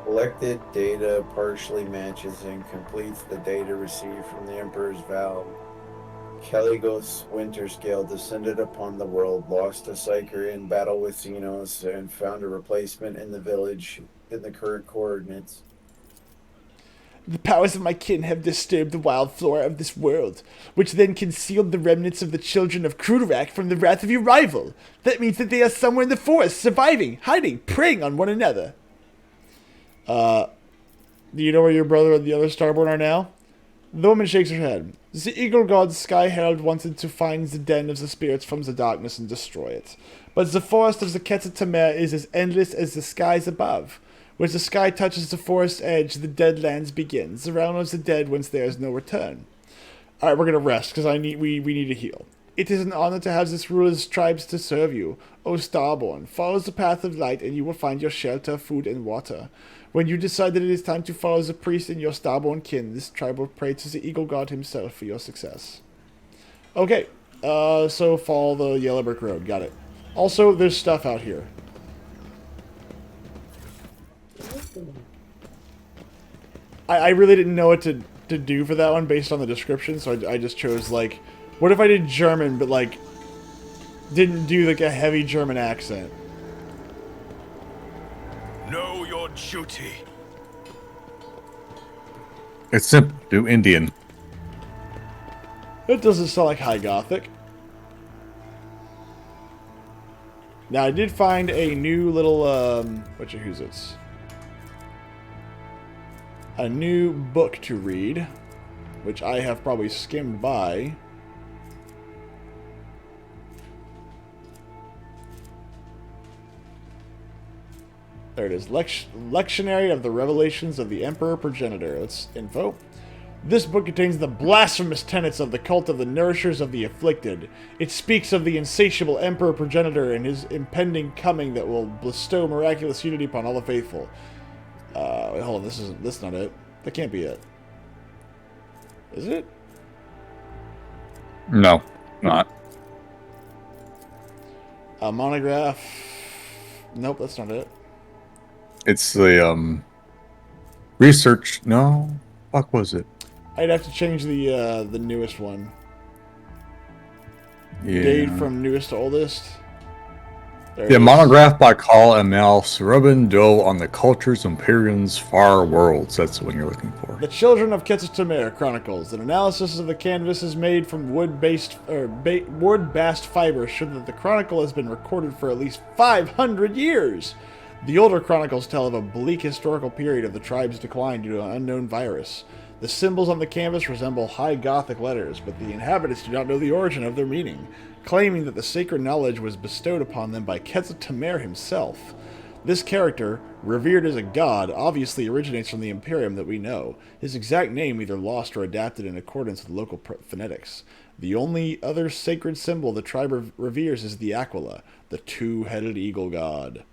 collected data partially matches and completes the data received from the Emperor's Vow. Caligos Winterscale descended upon the world, lost a Psyker in battle with Xenos, and found a replacement in the village in the current coordinates. The powers of my kin have disturbed the wild flora of this world, which then concealed the remnants of the children of Kruderak from the wrath of your rival. That means that they are somewhere in the forest, surviving, hiding, preying on one another. Do you know where your brother and the other Starborn are now? The woman shakes her head. The Eagle God's Sky Herald wanted to find the den of the spirits from the darkness and destroy it. But the forest of the Quetzal Temer is as endless as the skies above. Where the sky touches the forest's edge, the Deadlands begins, the realm of the dead whence there is no return. Alright, we're gonna rest, because we need to heal. It is an honor to have this ruler's tribes to serve you, O Starborn. Follow the path of light, and you will find your shelter, food, and water. When you decide that it is time to follow the priest and your Starborn kin, this tribe will pray to the Eagle God himself for your success. Okay, so follow the Yellow Brick Road, got it. Also, there's stuff out here. I really didn't know what to do for that one based on the description, so I just chose, like, what if I did German, but, like, didn't do, like, a heavy German accent? Know your duty. It's simple. Do Indian. It doesn't sound like High Gothic. Now, I did find a new little, whatcha-who's-its? A new book to read, which I have probably skimmed by. There it is. Lectionary of the Revelations of the Emperor Progenitor. That's info. This book contains the blasphemous tenets of the cult of the Nourishers of the Afflicted. It speaks of the insatiable Emperor Progenitor and his impending coming that will bestow miraculous unity upon all the faithful. Wait, hold on, this is not it. That can't be it. Is it? No, not. A monograph. Nope, that's not it. It's the research. No, fuck was it? I'd have to change the newest one. Yeah. Date from newest to oldest. There it The is. monograph by Carl Emil Sarubin Doe on the Cultures Imperium's Far Worlds. That's the one you're looking for. The Children of Quetzaltemer Chronicles. An analysis of the canvases made from wood-bast fibers show that the chronicle has been recorded for at least 500 years. The older chronicles tell of a bleak historical period of the tribe's decline due to an unknown virus. The symbols on the canvas resemble High Gothic letters, but the inhabitants do not know the origin of their meaning, claiming that the sacred knowledge was bestowed upon them by Quetzaltemer himself. This character, revered as a god, obviously originates from the Imperium that we know, his exact name either lost or adapted in accordance with local phonetics. The only other sacred symbol the tribe reveres is the Aquila, the two-headed eagle god.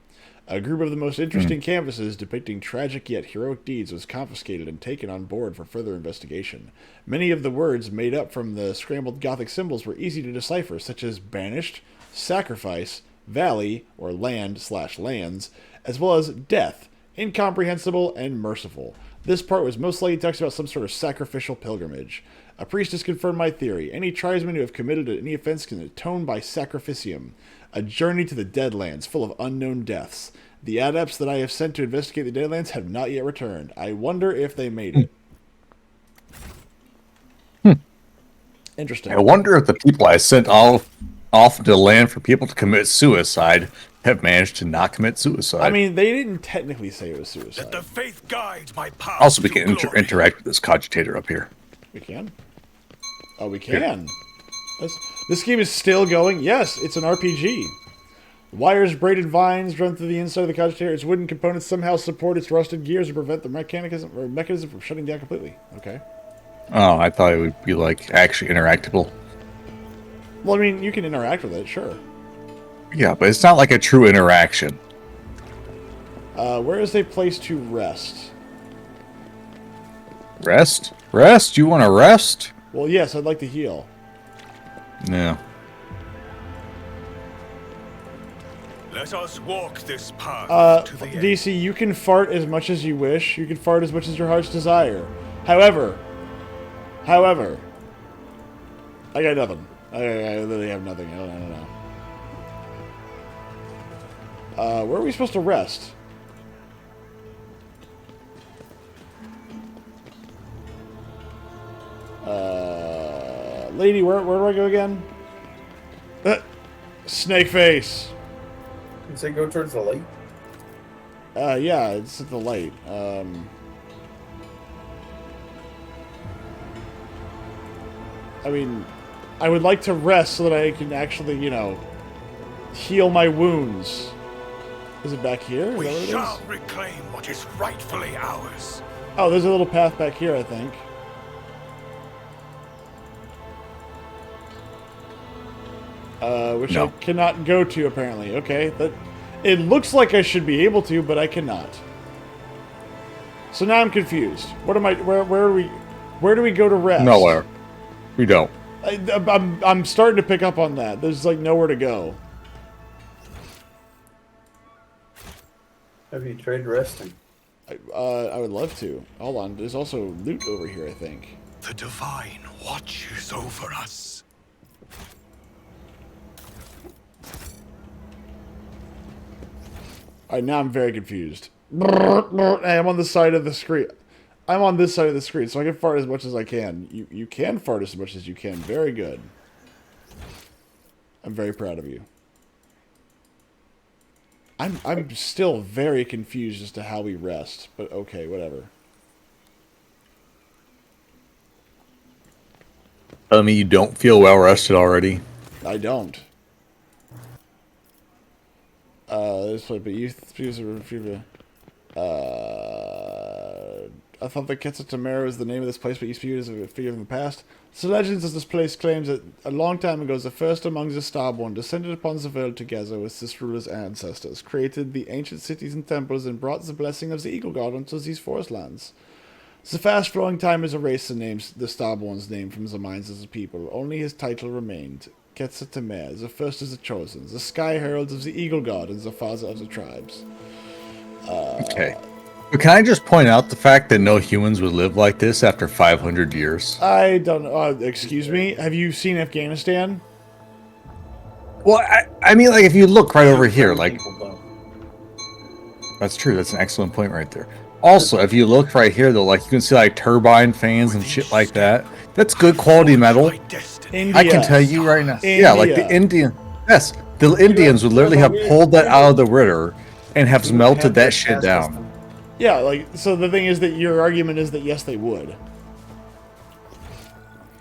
A group of the most interesting canvases depicting tragic yet heroic deeds was confiscated and taken on board for further investigation. Many of the words made up from the scrambled Gothic symbols were easy to decipher, such as banished, sacrifice, valley, or land/lands, as well as death, incomprehensible, and merciful. This part was most likely talks about some sort of sacrificial pilgrimage. A priestess confirmed my theory. Any tribesmen who have committed any offense can atone by sacrificium, a journey to the Deadlands full of unknown deaths. The adepts that I have sent to investigate the Deadlands have not yet returned. I wonder if they made it. Interesting. I wonder if the people I sent off into the land for people to commit suicide have managed to not commit suicide. I mean, they didn't technically say it was Let suicide. the faith guide my path. also, we to can glory. interact with this cogitator up here. We can? Oh, we can. This game is still going. Yes, it's an RPG. Wires, braided vines run through the inside of the cogitator. Its wooden components somehow support its rusted gears and prevent the mechanism from shutting down completely. Okay. Oh, I thought it would be like actually interactable. Well, I mean, you can interact with it, sure. Yeah, but it's not like a true interaction. Where is a place to rest? Rest? Rest? You want to rest? Well, yes, I'd like to heal. No. Let us walk this path to the end. DC, you can fart as much as you wish. You can fart as much as your heart's desire. However, I got nothing. I literally have nothing. I don't know. Where are we supposed to rest? Lady, where do I go again? Snake face. Does it go towards the light? Yeah, it's at the light. I mean, I would like to rest so that I can actually, heal my wounds. Is it back here? Is We that what it shall is? reclaim what is rightfully ours. Oh, there's a little path back here, I think. Which I No. cannot go to, apparently. Okay, it looks like I should be able to, but I cannot. So now I'm confused. What am I? Where do we go to rest? Nowhere. We don't. I'm starting to pick up on that. There's like nowhere to go. Have you tried resting? I would love to. Hold on. There's also loot over here, I think. The divine watches over us. Alright, now I'm very confused. I'm on the side of the screen. I'm on this side of the screen, so I can fart as much as I can. You can fart as much as you can. Very good. I'm very proud of you. I'm still very confused as to how we rest, but okay, whatever. I mean, you don't feel well rested already. I don't. This place, but you I thought that Quetzal Tamara is the name of this place, but used to be used as a figure in the past. So legends of this place claims that a long time ago, the first among the Starborn descended upon the world together with this ruler's ancestors, created the ancient cities and temples, and brought the blessing of the Eagle God onto these forest lands. The fast-flowing time has erased the Starborn's name from the minds of the people. Only his title remained. Quetzal Tamara, the first of the chosen, the sky herald of the Eagle God, and the father of the tribes. Okay. But can I just point out the fact that no humans would live like this after 500 years? I don't know. Excuse me? Have you seen Afghanistan? Well, I mean, like, if you look right over here, like... People don't. That's true. That's an excellent point right there. Also, if you look right here, though, like, you can see, like, turbine fans and shit like that. That's good quality metal. India. I can tell you right now. Yeah, like the Indian... Yes, the Indians would literally have pulled that out of the river and have melted that shit down. Yeah, like, so the thing is that your argument is that yes, they would.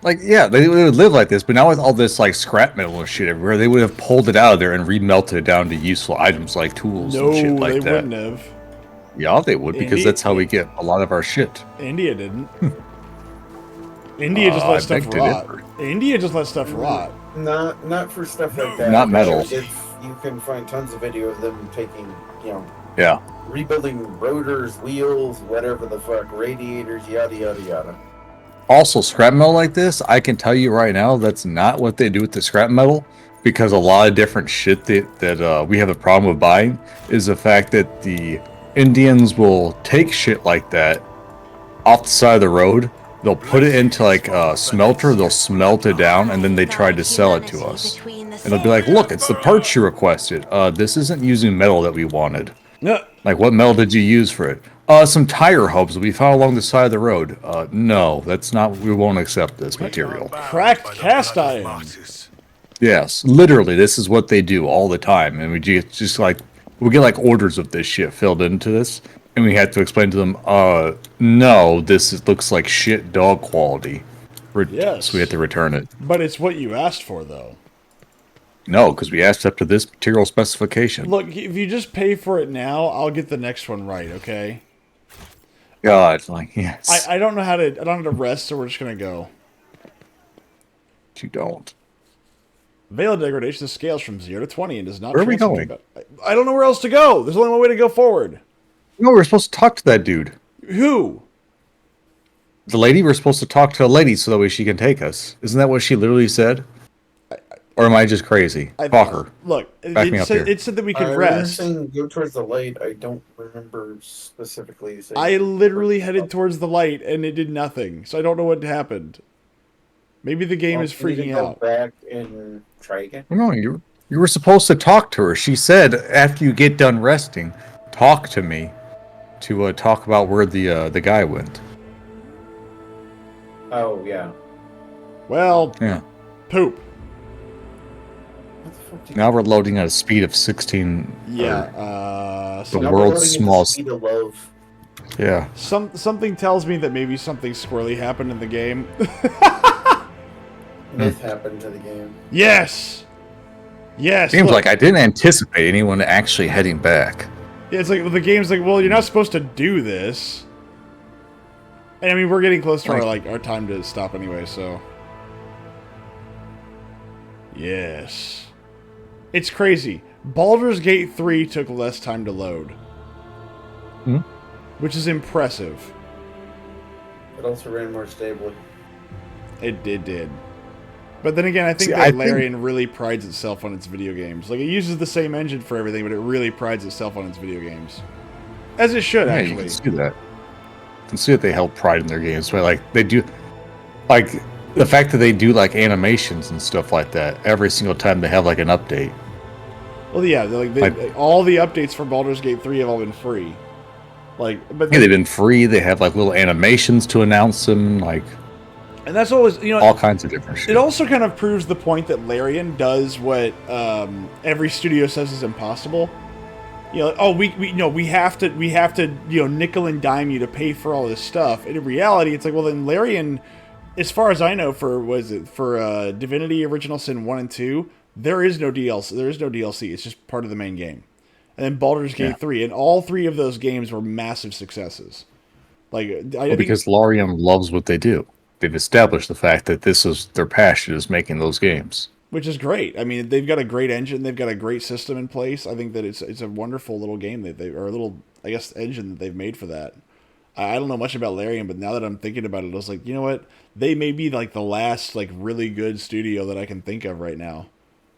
Like, yeah, they would live like this, but now with all this, like, scrap metal and shit everywhere, they would have pulled it out of there and remelted it down to useful items like tools and shit like they that. wouldn't have. Yeah, they would, because that's how we get a lot of our shit. India didn't. India just let I stuff beg to rot. differ. India just let stuff rot. Not for stuff like that. Not metal. You can find tons of video of them taking, Yeah. rebuilding rotors, wheels, whatever the fuck, radiators, yada yada yada. Also, scrap metal like this, I can tell you right now, that's not what they do with the scrap metal, because a lot of different shit that we have a problem with buying is the fact that the Indians will take shit like that off the side of the road, they'll put it into like a smelter, they'll smelt it down, and then they try to sell it to us. And they'll be like, look, it's the parts you requested. This isn't using metal that we wanted. No. Like, what metal did you use for it? Some tire hubs we found along the side of the road. No, that's not, we won't accept this material. Cracked cast iron. Yes, literally, this is what they do all the time. And we just like, we get like orders of this shit filled into this. And we had to explain to them, no, looks like shit dog quality. Yes. So we had to return it. But it's what you asked for, though. No, because we asked up to this material specification. Look, if you just pay for it now, I'll get the next one right, okay? God, like, yes. I don't know how to, I don't know how to rest, so we're just going to go. You don't. Veil degradation scales from 0 to 20 and does not... Where are we going? I don't know where else to go. There's only one way to go forward. No, we're supposed to talk to that dude. Who? The lady, we're supposed to talk to a lady so that way she can take us. Isn't that what she literally said? Or am I just crazy? Talk her. Look, Back me up here. it said that we could When rest. you're saying go towards the light, I don't remember specifically saying. I literally headed towards the light and it did nothing, so I don't know what happened. Maybe the game is freaking out. Go back and try again. No, you were supposed to talk to her. She said after you get done resting, talk to me to talk about where the guy went. Oh yeah. Well, Yeah. poop. What the fuck did Now we're loading at a speed of 16. Yeah. The Now we're world's loading at the smallest. speed of love. Yeah. Something tells me that maybe something squirrely happened in the game. Myth happened to the game. Yes. Yes. Seems look. like I didn't anticipate anyone actually heading back. Yeah, it's like the game's like, well, you're not supposed to do this. And I mean, we're getting close to our time to stop anyway, so. Yes. It's crazy. Baldur's Gate 3 took less time to load. Hmm? Which is impressive. It also ran more stably. It did. But then again, I think Larian really prides itself on its video games. Like, it uses the same engine for everything, but it really prides itself on its video games. As it should, Yeah, actually. you can see that. You can see that they held pride in their games. But like they do, like the fact that they do like animations and stuff like that every single time they have like an update. Well, yeah, all the updates for Baldur's Gate 3 have all been free. Like, but Yeah, they've been free. They have like little animations to announce them, like and that's always, all kinds of different shit. It also kind of proves the point that Larian does what every studio says is impossible. You know, oh, we have to nickel and dime you to pay for all this stuff. And in reality, it's like, well, then Larian, as far as I know, for Divinity Original Sin 1 and 2, there is no DLC. There is no DLC. It's just part of the main game. And then Baldur's Gate 3, and all three of those games were massive successes. Like, because Larian loves what they do. They've established the fact that this is their passion is making those games. Which is great. I mean, they've got a great engine. They've got a great system in place. I think that it's a wonderful little game that or a little, I guess, engine that they've made for that. I don't know much about Larian, but now that I'm thinking about it, I was like, you know what? They may be like the last like really good studio that I can think of right now.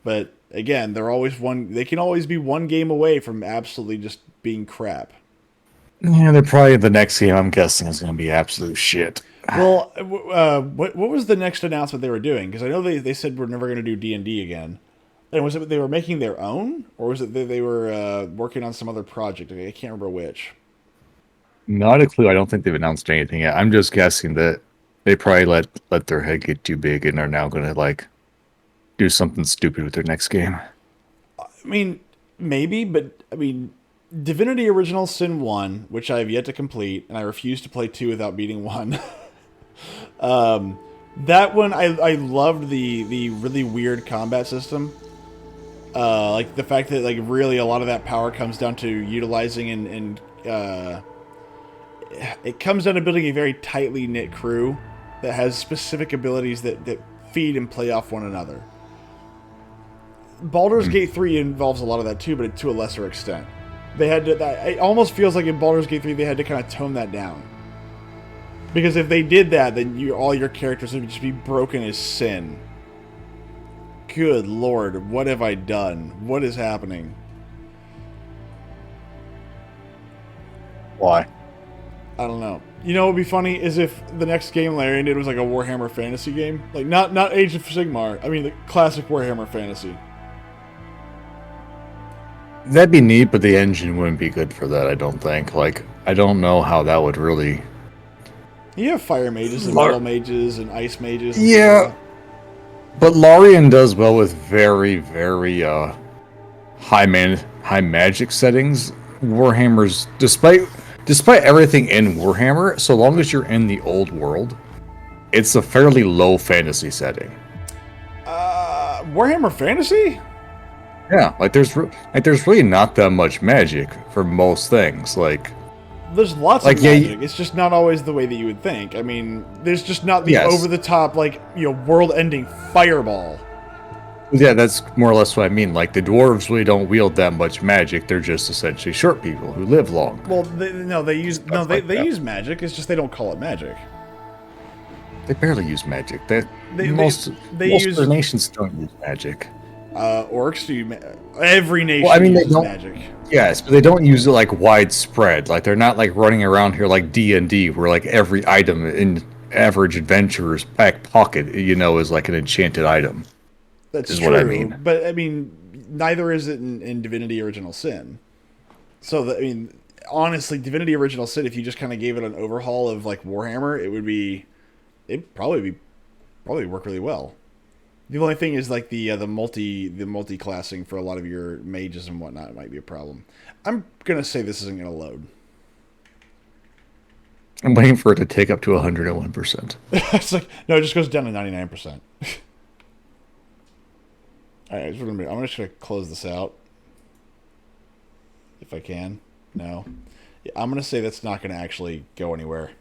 But again, they can always be one game away from absolutely just being crap. Yeah, they're probably the next game. I'm guessing is going to be absolute shit. Well, what was the next announcement they were doing? Because I know they said we're never going to do D&D again. And was it they were making their own, or was it they were working on some other project? I can't remember which. Not a clue. I don't think they've announced anything yet. I'm just guessing that they probably let their head get too big and are now going to like do something stupid with their next game. I mean, maybe, but I mean, Divinity Original Sin 1, which I have yet to complete, and I refuse to play 2 without beating 1. That one, I loved the really weird combat system. Like the fact that like really a lot of that power comes down to utilizing and it comes down to building a very tightly knit crew that has specific abilities that feed and play off one another. Baldur's Gate 3 involves a lot of that too, but to a lesser extent. They had to. It almost feels like in Baldur's Gate 3 they had to kind of tone that down. Because if they did that, then all your characters would just be broken as sin. Good lord, what have I done? What is happening? Why? I don't know. You know what would be funny is if the next game Larian did was like a Warhammer Fantasy game. Like, not Age of Sigmar. I mean, the classic Warhammer Fantasy. That'd be neat, but the engine wouldn't be good for that, I don't think. Like, I don't know how that would really... You have fire mages and metal mages and ice mages. And yeah. But Larian does well with very, very high magic settings. Warhammer's... Despite everything in Warhammer, so long as you're in the old world, it's a fairly low fantasy setting. Warhammer Fantasy? Yeah, like there's really not that much magic for most things. Like there's lots like, of magic. It's just not always the way that you would think. I mean, there's just not the over the top like, world-ending fireball. Yeah, that's more or less what I mean. Like the dwarves really don't wield that much magic. They're just essentially short people who live long. Well, they use magic. It's just they don't call it magic. They barely use magic. Most of the nations don't use magic. Orcs do. Every nation uses magic. Yes, but they don't use it like widespread. Like they're not like running around here like D&D, where like every item in average adventurer's back pocket, is like an enchanted item. That's true. What I mean. But I mean, neither is it in Divinity Original Sin. So honestly, Divinity Original Sin, if you just kind of gave it an overhaul of like Warhammer, it'd probably work really well. The only thing is like the multi-classing for a lot of your mages and whatnot might be a problem. I'm gonna say this isn't gonna load. I'm waiting for it to take up to 101%. It's like no, it just goes down to 99%. All right, I'm just gonna close this out if I can. No, yeah, I'm gonna say that's not gonna actually go anywhere.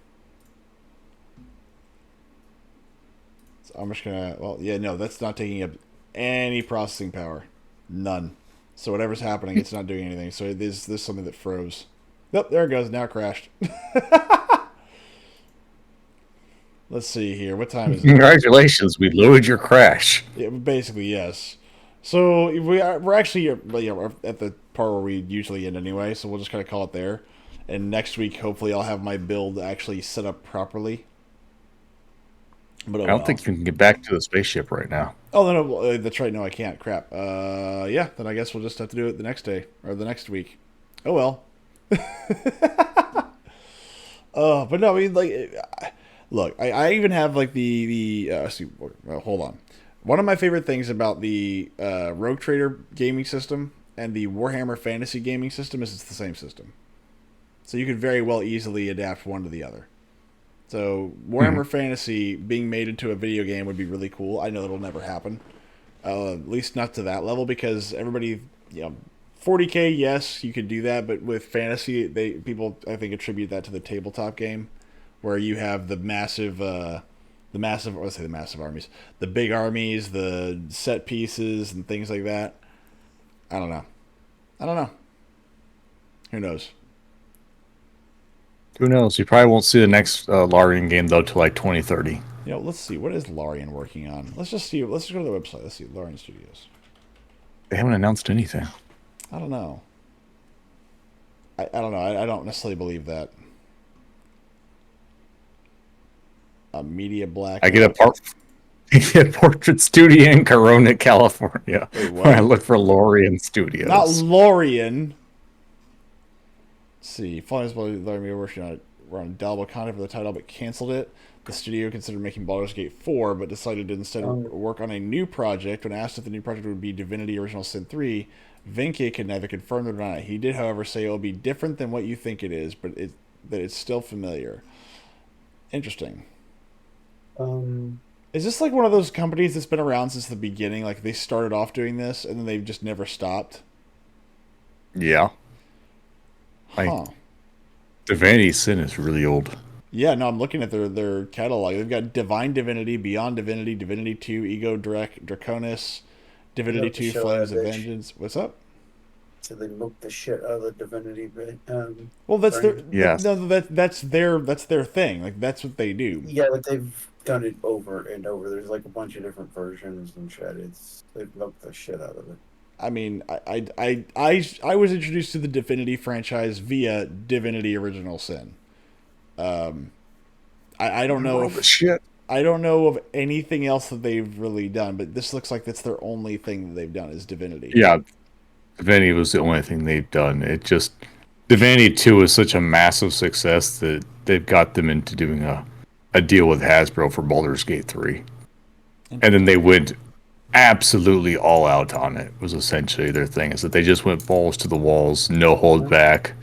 I'm just gonna, that's not taking up any processing power. None. So whatever's happening, it's not doing anything. So there's something that froze. Nope, there it goes. Now it crashed. Let's see here. What time is it? Congratulations, we loaded your crash. Yeah, basically, yes. So we're actually at the part where we usually end anyway, so we'll just kind of call it there. And next week, hopefully, I'll have my build actually set up properly. But I don't think you can get back to the spaceship right now. Oh, no, that's right. No, I can't. Crap. Yeah, then I guess we'll just have to do it the next day or the next week. Oh, well. But no, I mean, like, look, I even have like see, hold on. One of my favorite things about the Rogue Trader gaming system and the Warhammer Fantasy gaming system is it's the same system. So you could very well easily adapt one to the other. So Warhammer Fantasy being made into a video game would be really cool. I know it'll never happen, at least not to that level, because everybody, 40K, yes, you could do that, but with fantasy, people I think attribute that to the tabletop game, where you have the massive armies, the big armies, the set pieces, and things like that. I don't know. Who knows? Who knows? You probably won't see the next Larian game though till like 2030. Let's see. What is Larian working on? Let's just see. Let's just go to the website. Let's see. Larian Studios. They haven't announced anything. I don't know. I don't know. I don't necessarily believe that. A Media Black. I get a portrait studio in Corona, California. Wait, what? Where I look for Lorian Studios. Not Lorian. Let's see. Following this, Larian we were working on it. We're on Dalbo content for the title, but canceled it. The studio considered making Baldur's Gate 4, but decided to instead work on a new project. When asked if the new project would be Divinity Original Sin 3, Vinke could neither confirm nor deny. He did, however, say it will be different than what you think it is, but that it's still familiar. Interesting. Is this like one of those companies that's been around since the beginning? Like they started off doing this and then they've just never stopped? Yeah. Huh. Divinity Sin is really old. Yeah, no, I'm looking at their catalog. They've got Divine Divinity, Beyond Divinity, Divinity 2, Ego Draconis, Divinity 2, Flames of Vengeance. What's up? So they milk the shit out of the Divinity bit. Well, that's their yeah. No, that's their thing. Like that's what they do. Yeah, but they've done it over and over. There's like a bunch of different versions and shit. They've milked the shit out of it. I mean, I was introduced to the Divinity franchise via Divinity Original Sin. I don't know I don't know of anything else that they've really done, but this looks like that's their only thing that they've done is Divinity. Yeah, Divinity was the only thing they've done. Divinity 2 was such a massive success that they've got them into doing a deal with Hasbro for Baldur's Gate 3. And then they went absolutely all out on it, was essentially their thing, is that they just went balls to the walls, no hold back.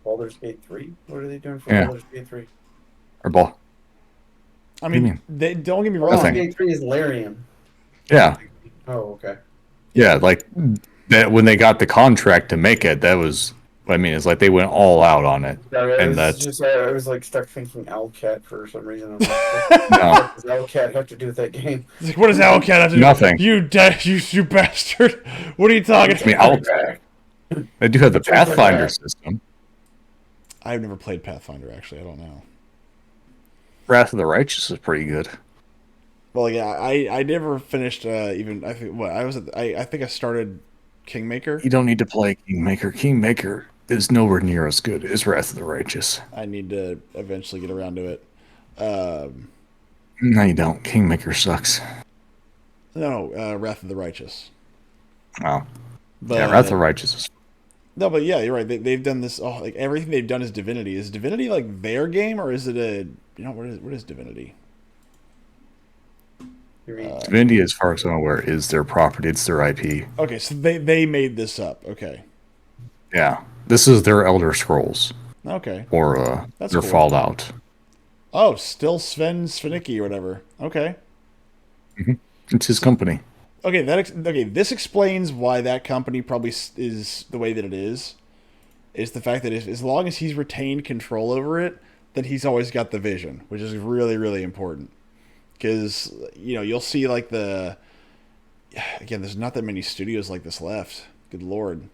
Baldur's Gate 3? What are they doing for Baldur's Gate 3? Or ball. I mean, they don't get me wrong. Baldur's Gate 3 is Larian. Yeah. Oh, okay. Yeah, like that when they got the contract to make it, that was it's like they went all out on it. Yeah, and that's just I was like stuck thinking Owlcat for some reason. I'm like, what does Owlcat have to do with that game? Like, what does Owlcat have to do? Nothing. You bastard! What are you talking about? Owlcat. They do have the Pathfinder system. I've never played Pathfinder, actually. I don't know. Wrath of the Righteous is pretty good. Well, yeah, I never finished even. I think I think I started Kingmaker. You don't need to play Kingmaker. Kingmaker is nowhere near as good as Wrath of the Righteous. I need to eventually get around to it. No, you don't. Kingmaker sucks. No, Wrath of the Righteous. Oh, but, yeah, Wrath of the Righteous is. No, but yeah, you're right. They've done this. Oh, like everything they've done is Divinity. Is Divinity like their game, or is it what is Divinity? Divinity, as far as I'm aware, is their property. It's their IP. Okay, so they made this up. Okay. Yeah, this is their Elder Scrolls. Okay. Or That's their cool. Fallout. Oh, still Sven Svenicki or whatever. Okay. Mm-hmm. It's his company. Okay, this explains why that company probably is the way that it is. Is the fact that as long as he's retained control over it, then he's always got the vision, which is really, really important. Because, you'll see like there's not that many studios like this left. Good Lord.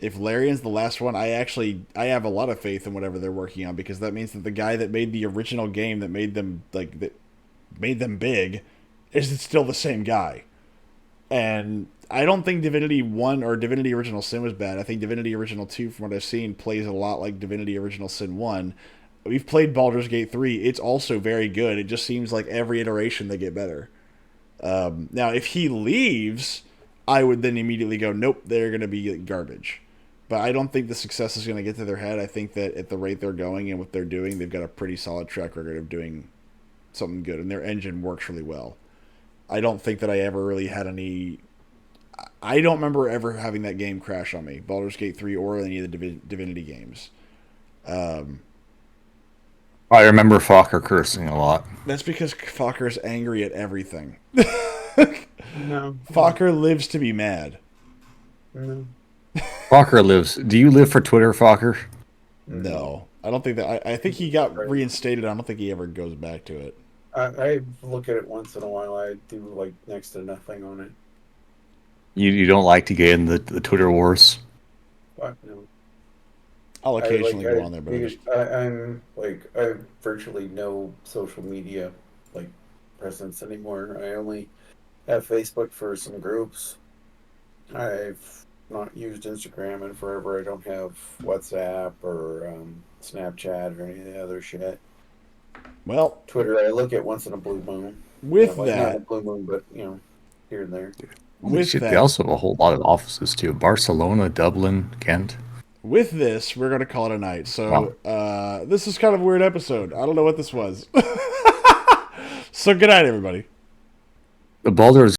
If Larian's the last one, I have a lot of faith in whatever they're working on, because that means that the guy that made the original game that made them big is still the same guy. And I don't think Divinity 1 or Divinity Original Sin was bad. I think Divinity Original 2, from what I've seen, plays a lot like Divinity Original Sin 1. We've played Baldur's Gate 3. It's also very good. It just seems like every iteration they get better. Now, if he leaves, I would then immediately go, nope, they're going to be garbage. But I don't think the success is going to get to their head. I think that at the rate they're going and what they're doing, they've got a pretty solid track record of doing something good, and their engine works really well. I don't think that I ever really had any... I don't remember ever having that game crash on me, Baldur's Gate 3 or any of the Divinity games. I remember Fokker cursing a lot. That's because Fokker's angry at everything. No. Fokker lives to be mad. No. Fokker lives. Do you live for Twitter, Fokker? No. I don't think that... I think he got reinstated. I don't think he ever goes back to it. I look at it once in a while. I do like next to nothing on it. You don't like to get in the Twitter wars? Fuck no. I'll occasionally go on there, but I'm like, I have virtually no social media like presence anymore. I only have Facebook for some groups. I've not used Instagram in forever. I don't have WhatsApp or Snapchat or any of the other shit. Well, Twitter, I look at once in a blue moon. With Like, not that, a blue moon, but here and there. with Shit, that, they also have a whole lot of offices too. Barcelona, Dublin, Kent. with this, we're gonna call it a night. So, this is kind of a weird episode. I don't know what this was. So, good night, everybody. The Baldur's